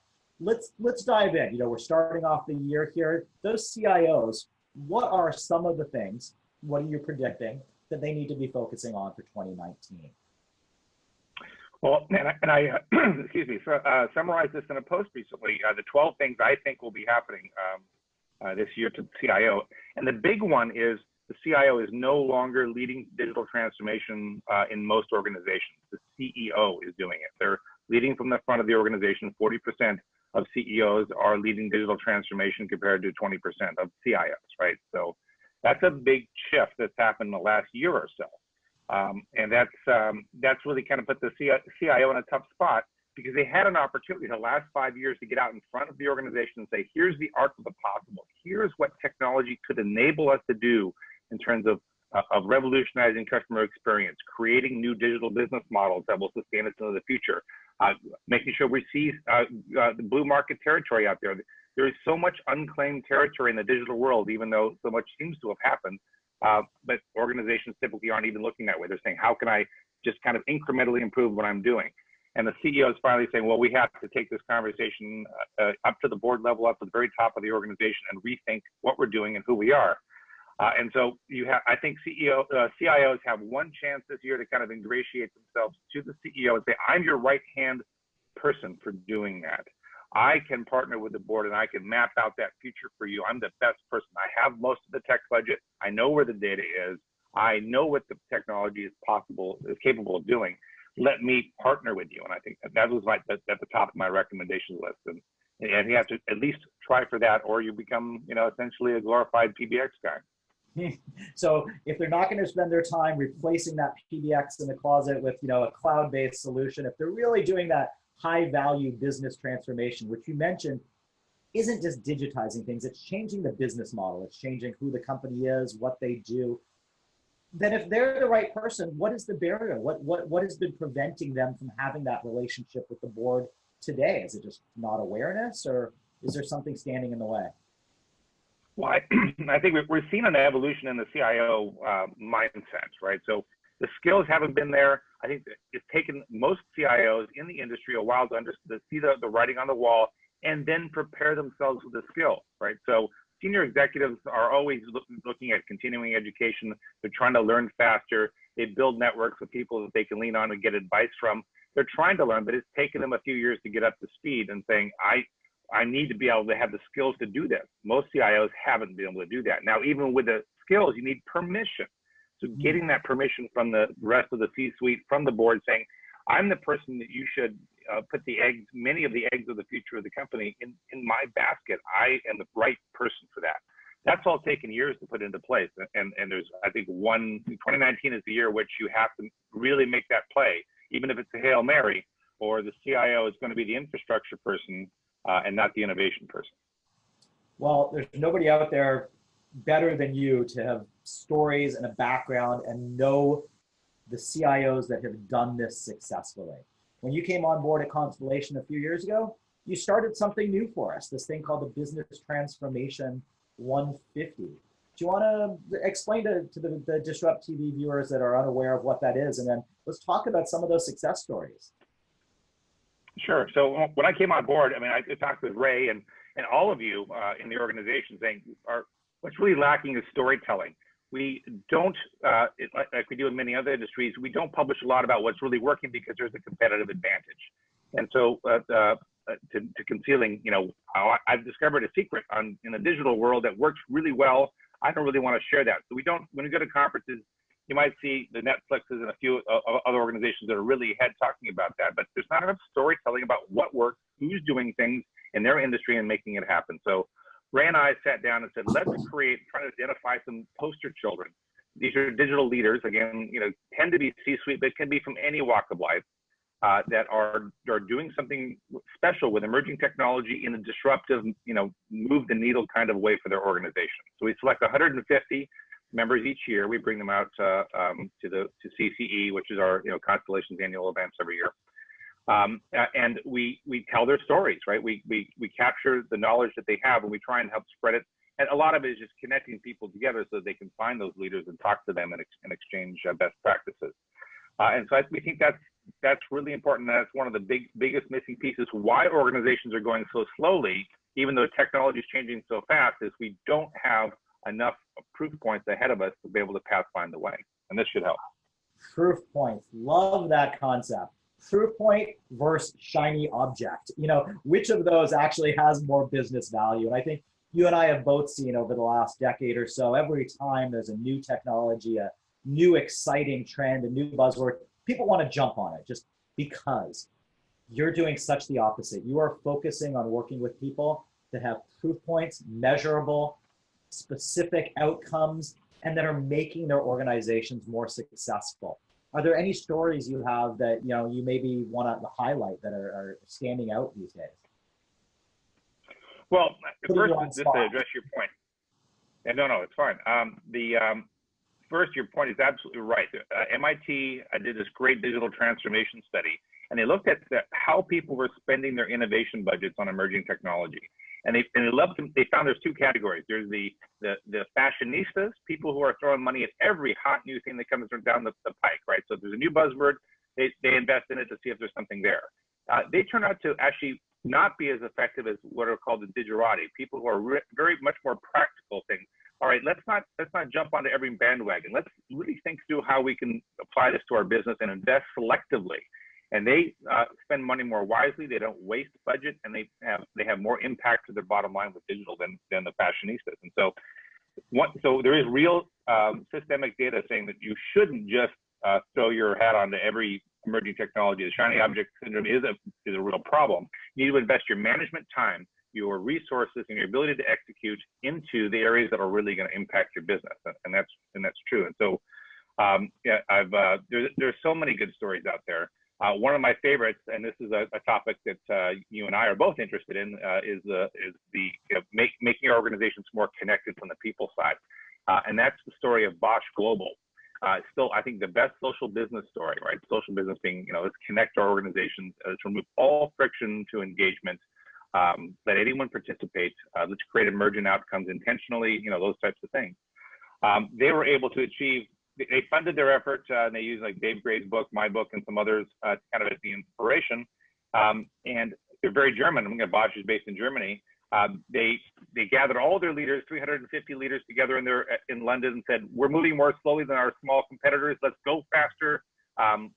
let's dive in. You know, we're starting off the year here. Those CIOs, what are some of the things, what are you predicting that they need to be focusing on for 2019? Well, and I excuse me, summarized this in a post recently, the 12 things I think will be happening this year to the CIO. And the big one is the CIO is no longer leading digital transformation in most organizations. The CEO is doing it. They're leading from the front of the organization. 40% of CEOs are leading digital transformation compared to 20% of CIOs, right? So that's a big shift that's happened in the last year or so. And that's really kind of put the CIO in a tough spot, because they had an opportunity the last 5 years to get out in front of the organization and say, here's the art of the possible. Here's what technology could enable us to do in terms of revolutionizing customer experience, creating new digital business models that will sustain us into the future, making sure we see the blue market territory out there. There is so much unclaimed territory in the digital world, even though so much seems to have happened. But organizations typically aren't even looking that way. They're saying, how can I just kind of incrementally improve what I'm doing? And the CEO is finally saying, well, we have to take this conversation up to the board level, up to the very top of the organization, and rethink what we're doing and who we are. And so I think CIOs have one chance this year to kind of ingratiate themselves to the CEO and say, I'm your right-hand person for doing that. I can partner with the board and I can map out that future for you. I'm the best person. I have most of the tech budget. I know where the data is. I know what the technology is capable of doing. Let me partner with you. And I think that was at the top of my recommendation list. And you have to at least try for that, or you become, essentially a glorified PBX guy. So if they're not going to spend their time replacing that PBX in the closet with, a cloud-based solution, if they're really doing that high-value business transformation, which you mentioned, isn't just digitizing things, it's changing the business model. It's changing who the company is, what they do. Then if they're the right person, what is the barrier? What has been preventing them from having that relationship with the board today? Is it just not awareness, or is there something standing in the way? Well, I think we're seeing an evolution in the CIO mindset, right? So the skills haven't been there. I think it's taken most CIOs in the industry a while to see the writing on the wall and then prepare themselves with the skill, right? So senior executives are always looking at continuing education. They're trying to learn faster. They build networks with people that they can lean on and get advice from. They're trying to learn, but it's taken them a few years to get up to speed and saying, I need to be able to have the skills to do this. Most CIOs haven't been able to do that. Now, even with the skills, you need permission. So getting that permission from the rest of the C-suite, from the board, saying, I'm the person that you should put many of the eggs of the future of the company in my basket. I am the right person for that. That's all taken years to put into place. And there's, I think, 2019 is the year which you have to really make that play, even if it's a Hail Mary, or the CIO is going to be the infrastructure person and not the innovation person. Well, there's nobody out there better than you to have stories and a background and know the CIOs that have done this successfully. When you came on board at Constellation a few years ago, you started something new for us, this thing called the Business Transformation 150. Do you want to explain to the DisrupTV viewers that are unaware of what that is? And then let's talk about some of those success stories. Sure. So when I came on board, I talked with Ray and all of you in the organization saying, what's really lacking is storytelling. We don't, like we do in many other industries, we don't publish a lot about what's really working because there's a competitive advantage. And so to concealing, I've discovered a secret in the digital world that works really well. I don't really want to share that. So when we go to conferences, you might see the Netflixes and a few other organizations that are really ahead talking about that, but there's not enough storytelling about what works, who's doing things in their industry and making it happen. So Ray and I sat down and said, let's try to identify some poster children. These are digital leaders, again, tend to be C-suite, but can be from any walk of life that are doing something special with emerging technology in a disruptive, move the needle kind of way for their organization. So we select 150 members each year. We bring them out to CCE, which is our Constellation's annual events every year. And we tell their stories, right? We capture the knowledge that they have and we try and help spread it. And a lot of it is just connecting people together so they can find those leaders and talk to them and exchange best practices. And so we think that's really important. That's one of the biggest missing pieces. Why organizations are going so slowly, even though technology is changing so fast, is we don't have enough proof points ahead of us to be able to pathfind the way. And this should help. Proof points. Love that concept. Proof point versus shiny object. You know, which of those actually has more business value? And I think you and I have both seen over the last decade or so, every time there's a new technology, a new exciting trend, a new buzzword, people want to jump on it just because. You're doing such the opposite. You are focusing on working with people that have proof points, measurable, specific outcomes, and that are making their organizations more successful. Are there any stories you have that you maybe want to highlight that are standing out these days? Well, first, just to address your point. And no, it's fine. First, your point is absolutely right. MIT did this great digital transformation study, and they looked at how people were spending their innovation budgets on emerging technology. And they found there's two categories. There's the fashionistas, people who are throwing money at every hot new thing that comes down the pike, right? So if there's a new buzzword, they invest in it to see if there's something there. They turn out to actually not be as effective as what are called the digerati, people who are very much more practical things. All right, let's not jump onto every bandwagon. Let's really think through how we can apply this to our business and invest selectively. And they spend money more wisely. They don't waste budget, and they have more impact to their bottom line with digital than the fashionistas. And so there is real systemic data saying that you shouldn't just throw your hat onto every emerging technology. The shiny object syndrome is a real problem. You need to invest your management time, your resources, and your ability to execute into the areas that are really going to impact your business, and that's true. And so, there's so many good stories out there. One of my favorites, and this is a topic that you and I are both interested in, is making our organizations more connected from the people side, and that's the story of Bosch Global. Still, I think the best social business story, right? Social business being, let's connect our organizations, let's remove all friction to engagement, let anyone participate, let's create emergent outcomes intentionally, those types of things. They were able to achieve. They funded their effort, and they used like Dave Gray's book, my book, and some others kind of as the inspiration. And they're very German. Bosch is based in Germany. They gathered all their leaders, 350 leaders together in London, and said, we're moving more slowly than our small competitors. Let's go faster.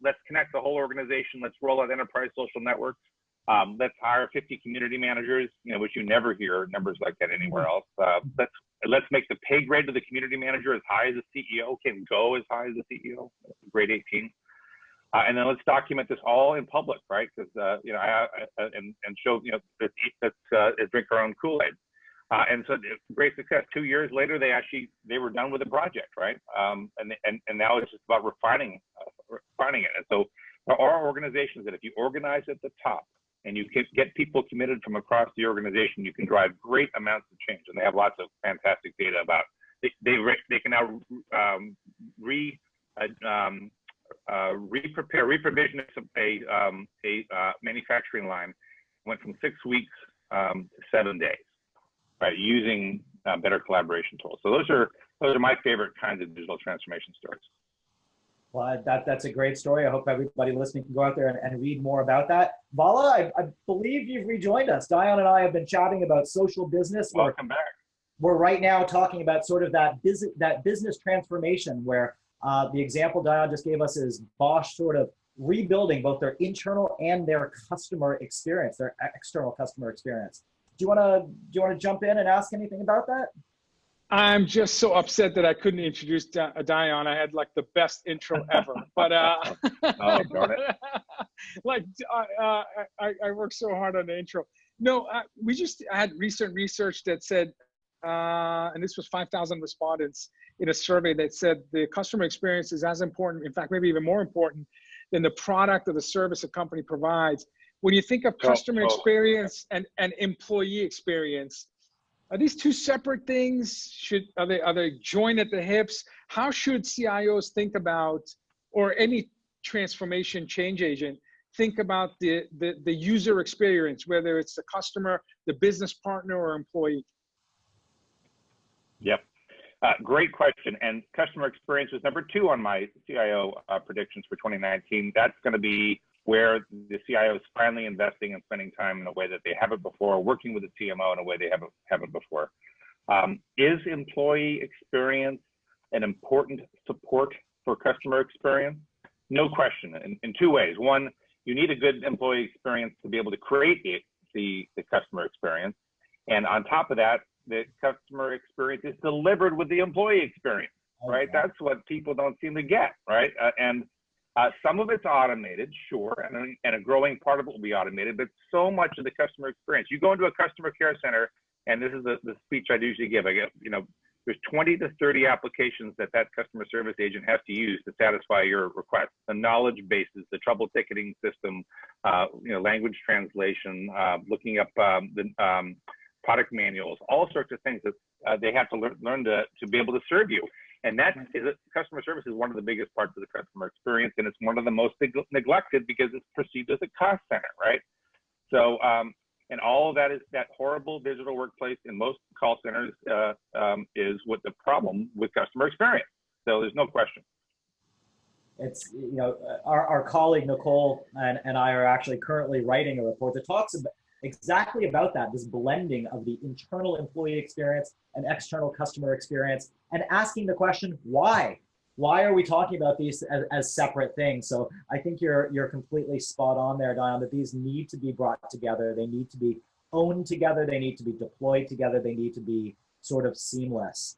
Let's connect the whole organization. Let's roll out enterprise social networks. Let's hire 50 community managers, which you never hear numbers like that anywhere else. Let's make the pay grade of the community manager as high as the CEO can go as high as the CEO, grade 18. And then let's document this all in public, right? Because and show let's drink our own Kool-Aid. And so great success. 2 years later, they were done with the project, right? And now it's just about refining it. And so there are organizations that if you organize at the top and you can get people committed from across the organization, you can drive great amounts of change. And they have lots of fantastic data about they can now reprovision a manufacturing line. Went from 6 weeks to 7 days, right? Using better collaboration tools. So those are my favorite kinds of digital transformation stories. Well, that's a great story. I hope everybody listening can go out there and read more about that. Vala, I believe you've rejoined us. Dion and I have been chatting about social business. Welcome back. We're right now talking about sort of that business transformation where the example Dion just gave us is Bosch sort of rebuilding both their internal and their customer experience, their external customer experience. Do you want to jump in and ask anything about that? I'm just so upset that I couldn't introduce Dion. I had like the best intro ever, but oh, darn it. like I worked so hard on the intro. No, we just had recent research that said, and this was 5,000 respondents in a survey that said the customer experience is as important, in fact, maybe even more important than the product or the service a company provides. When you think of customer experience and employee experience, are these two separate things? Are they joined at the hips? How should CIOs think about, or any transformation change agent, think about the user experience, whether it's the customer, the business partner, or employee? Yep. Great question. And customer experience was number 2 on my CIO predictions for 2019. That's going to be where the CIO is finally investing and spending time in a way that they haven't before, working with the CMO in a way they haven't before. Is employee experience an important support for customer experience? No question, in 2 ways. One, you need a good employee experience to be able to create the customer experience. And on top of that, the customer experience is delivered with the employee experience, right? Okay. That's what people don't seem to get, right? Some of it's automated, sure, and a growing part of it will be automated, but so much of the customer experience. You go into a customer care center, and this is the speech I usually give. I get, there's 20 to 30 applications that customer service agent has to use to satisfy your request. The knowledge bases, the trouble ticketing system, language translation, looking up the product manuals, all sorts of things that they have to learn to be able to serve you. And that is customer service is one of the biggest parts of the customer experience, and it's one of the most neglected because it's perceived as a cost center, right? So, and all of that is that horrible digital workplace in most call centers is what the problem with customer experience. So there's no question. It's, our colleague Nicole and I are actually currently writing a report that talks exactly about that, this blending of the internal employee experience and external customer experience, and asking the question, why? Why are we talking about these as separate things? So I think you're completely spot on there, Dion, that these need to be brought together. They need to be owned together. They need to be deployed together. They need to be sort of seamless.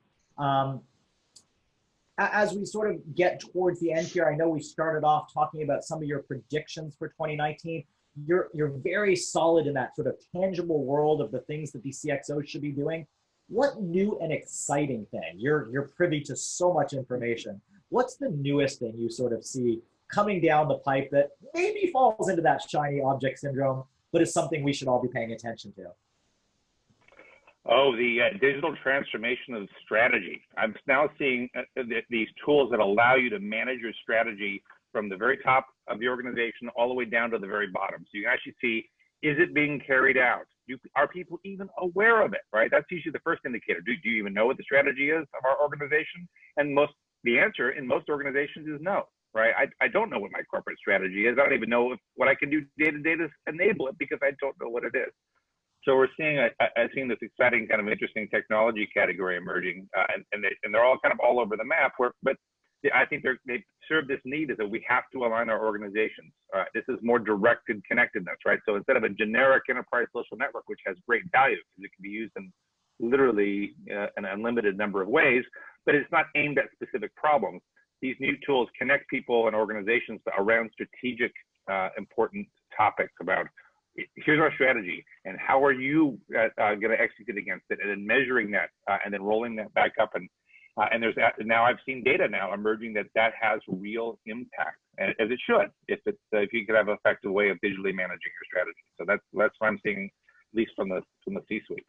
As we sort of get towards the end here, I know we started off talking about some of your predictions for 2019. You're very solid in that sort of tangible world of the things that the CXOs should be doing. What new and exciting thing? You're privy to so much information. What's the newest thing you sort of see coming down the pipe that maybe falls into that shiny object syndrome, but is something we should all be paying attention to? Oh, the digital transformation of strategy. I'm now seeing these tools that allow you to manage your strategy from the very top of the organization all the way down to the very bottom. So you can actually see, is it being carried out? Are people even aware of it, right? That's usually the first indicator. Do you even know what the strategy is of our organization? And the answer in most organizations is no, right? I don't know what my corporate strategy is. I don't even know what I can do day to day to enable it because I don't know what it is. So we're seeing seeing this exciting kind of interesting technology category emerging, and they're all kind of all over the map. But I think they serve this need is that we have to align our organizations. This is more directed connectedness, right? So instead of a generic enterprise social network, which has great value because it can be used in literally an unlimited number of ways, but it's not aimed at specific problems. These new tools connect people and organizations around strategic, important topics about here's our strategy and how are you going to execute against it, and then measuring that and then rolling that back up. And there's now I've seen data now emerging that has real impact, as it should, if you could have an effective way of digitally managing your strategy. So that's what I'm seeing, at least from the C-suite.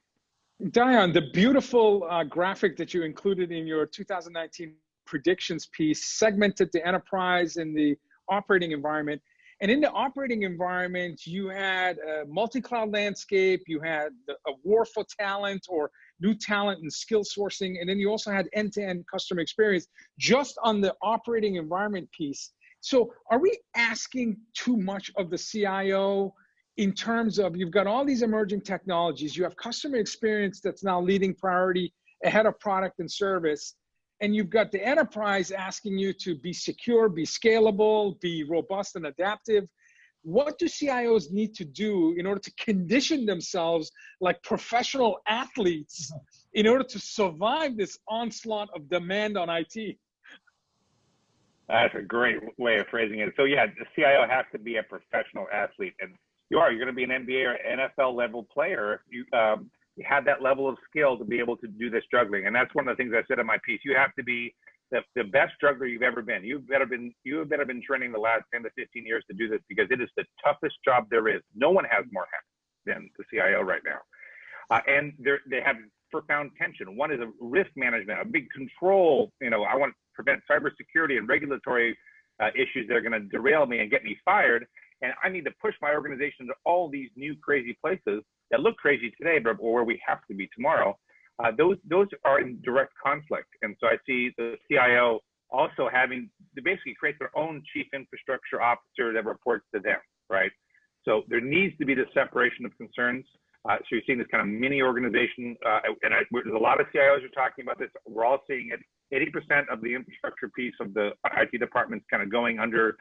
Dion, the beautiful graphic that you included in your 2019 predictions piece segmented the enterprise and the operating environment. And in the operating environment, you had a multi-cloud landscape, you had a war for talent or new talent and skill sourcing, and then you also had end-to-end customer experience just on the operating environment piece. So are we asking too much of the CIO in terms of, you've got all these emerging technologies, you have customer experience that's now leading priority ahead of product and service, and you've got the enterprise asking you to be secure, be scalable, be robust and adaptive. What do CIOs need to do in order to condition themselves like professional athletes in order to survive this onslaught of demand on IT? That's a great way of phrasing it. So yeah, the CIO has to be a professional athlete, and you're going to be an NBA or NFL level player. You have that level of skill to be able to do this juggling. And that's one of the things I said in my piece. You have to be the best juggler you've ever been. You have better been training the last 10 to 15 years to do this, because it is the toughest job there is. No one has more hats than the CIO right now. And they have profound tension. One is a risk management, a big control. I want to prevent cybersecurity and regulatory issues that are going to derail me and get me fired. And I need to push my organization to all these new crazy places that look crazy today, but where we have to be tomorrow. those are in direct conflict. And so I see the CIO also having to basically create their own chief infrastructure officer that reports to them, right? So there needs to be this separation of concerns. So you're seeing this kind of mini organization, there's a lot of CIOs are talking about this. We're all seeing it. 80% of the infrastructure piece of the IT department is kind of going under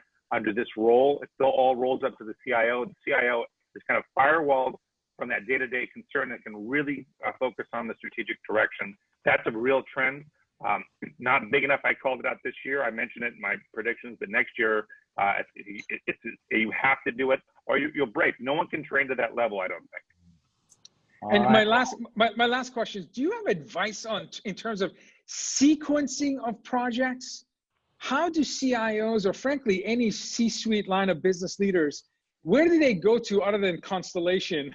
this role. It still all rolls up to the CIO. The CIO is kind of firewalled from that day-to-day concern that can really focus on the strategic direction. That's a real trend. Not big enough. I called it out this year. I mentioned it in my predictions, but next year, you have to do it or you'll break. No one can train to that level, I don't think. And my last question is, do you have advice in terms of sequencing of projects? How do CIOs or frankly any C-suite line of business leaders, where do they go to other than Constellation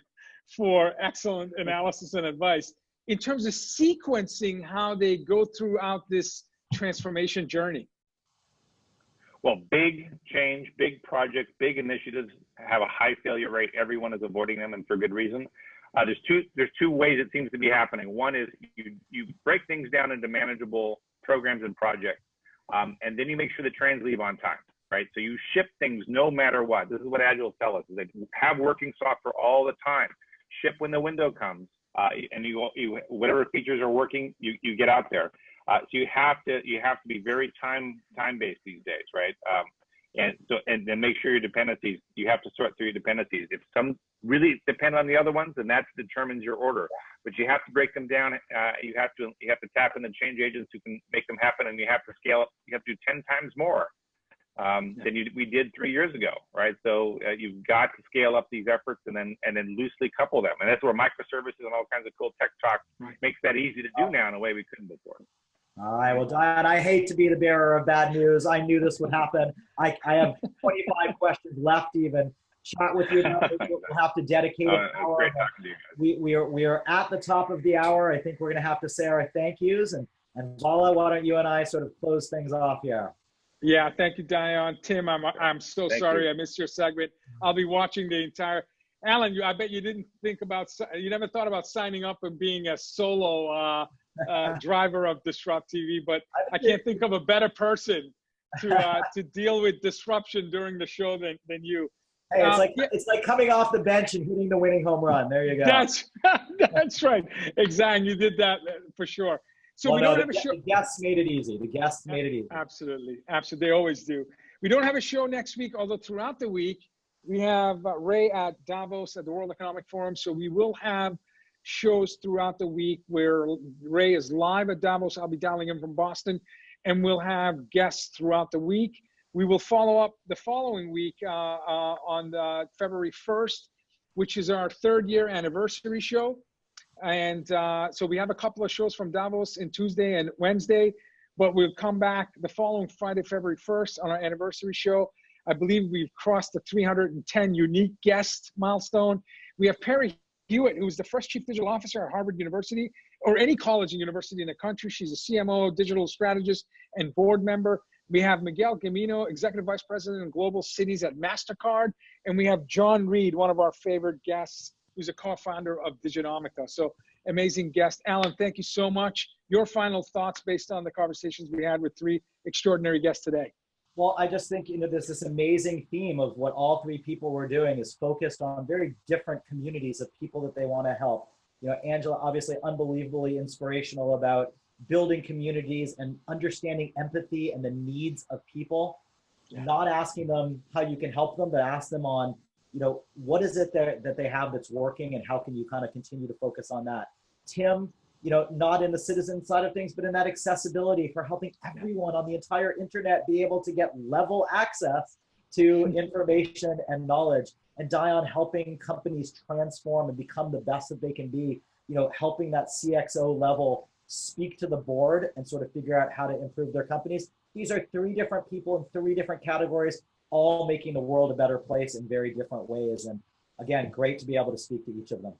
for excellent analysis and advice in terms of sequencing how they go throughout this transformation journey? Well, big change, big projects, big initiatives have a high failure rate. Everyone is avoiding them, and for good reason. There's two ways it seems to be happening. One is you break things down into manageable programs and projects, and then you make sure the trains leave on time, right? So you ship things no matter what. This is what Agile tell us: is they have working software all the time. Ship when the window comes, and you whatever features are working, you get out there. So you have to be very time based these days, right? And then make sure your dependencies, you have to sort through your dependencies. If some really depend on the other ones, then that determines your order. But you have to break them down. You have to tap in the change agents who can make them happen, and you have to scale up. You have to do 10 times more than we did 3 years ago, right? So you've got to scale up these efforts and then loosely couple them. And that's where microservices and all kinds of cool tech talk makes that easy to do now in a way we couldn't before. All right, well, Dion, I hate to be the bearer of bad news. I knew this would happen. I have 25 questions left to even chat with you. We'll have to dedicate an hour. Great talking to you guys. We are at the top of the hour. I think we're going to have to say our thank yous. And Vala, why don't you and I sort of close things off here? Yeah, thank you, Dion. Tim, I'm so sorry I missed your segment. I'll be watching the entire. Alan, I bet you you never thought about signing up and being a solo driver of DisrupTV, but I can't think of a better person to deal with disruption during the show than you. Hey, it's like coming off the bench and hitting the winning home run. There you go. That's right. Exactly. You did that for sure. So we don't have a show. The guests made it easy. Absolutely. They always do. We don't have a show next week, although throughout the week, we have Ray at Davos at the World Economic Forum. So we will have shows throughout the week where Ray is live at Davos. I'll be dialing in from Boston, and we'll have guests throughout the week. We will follow up the following week on February 1st, which is our 3rd year anniversary show. And so we have a couple of shows from Davos in Tuesday and Wednesday, but we'll come back the following Friday, February 1st on our anniversary show. I believe we've crossed the 310 unique guest milestone. We have Perry Hewitt, who's the first chief digital officer at Harvard University, or any college and university in the country. She's a CMO, digital strategist, and board member. We have Miguel Gamino, executive vice president of global cities at MasterCard. And we have John Reed, one of our favorite guests, who's a co-founder of Diginomica. So amazing guest. Alan, thank you so much. Your final thoughts based on the conversations we had with 3 extraordinary guests today. Well, I just think, there's this amazing theme of what all 3 people were doing is focused on very different communities of people that they want to help. Angela, obviously unbelievably inspirational about building communities and understanding empathy and the needs of people, not asking them how you can help them, but ask them on, what is it that they have that's working and how can you kind of continue to focus on that? Tim, not in the citizen side of things, but in that accessibility for helping everyone on the entire internet be able to get level access to information and knowledge. And Dion, helping companies transform and become the best that they can be, helping that CXO level speak to the board and sort of figure out how to improve their companies. These are 3 different people in 3 different categories, all making the world a better place in very different ways. And again, great to be able to speak to each of them.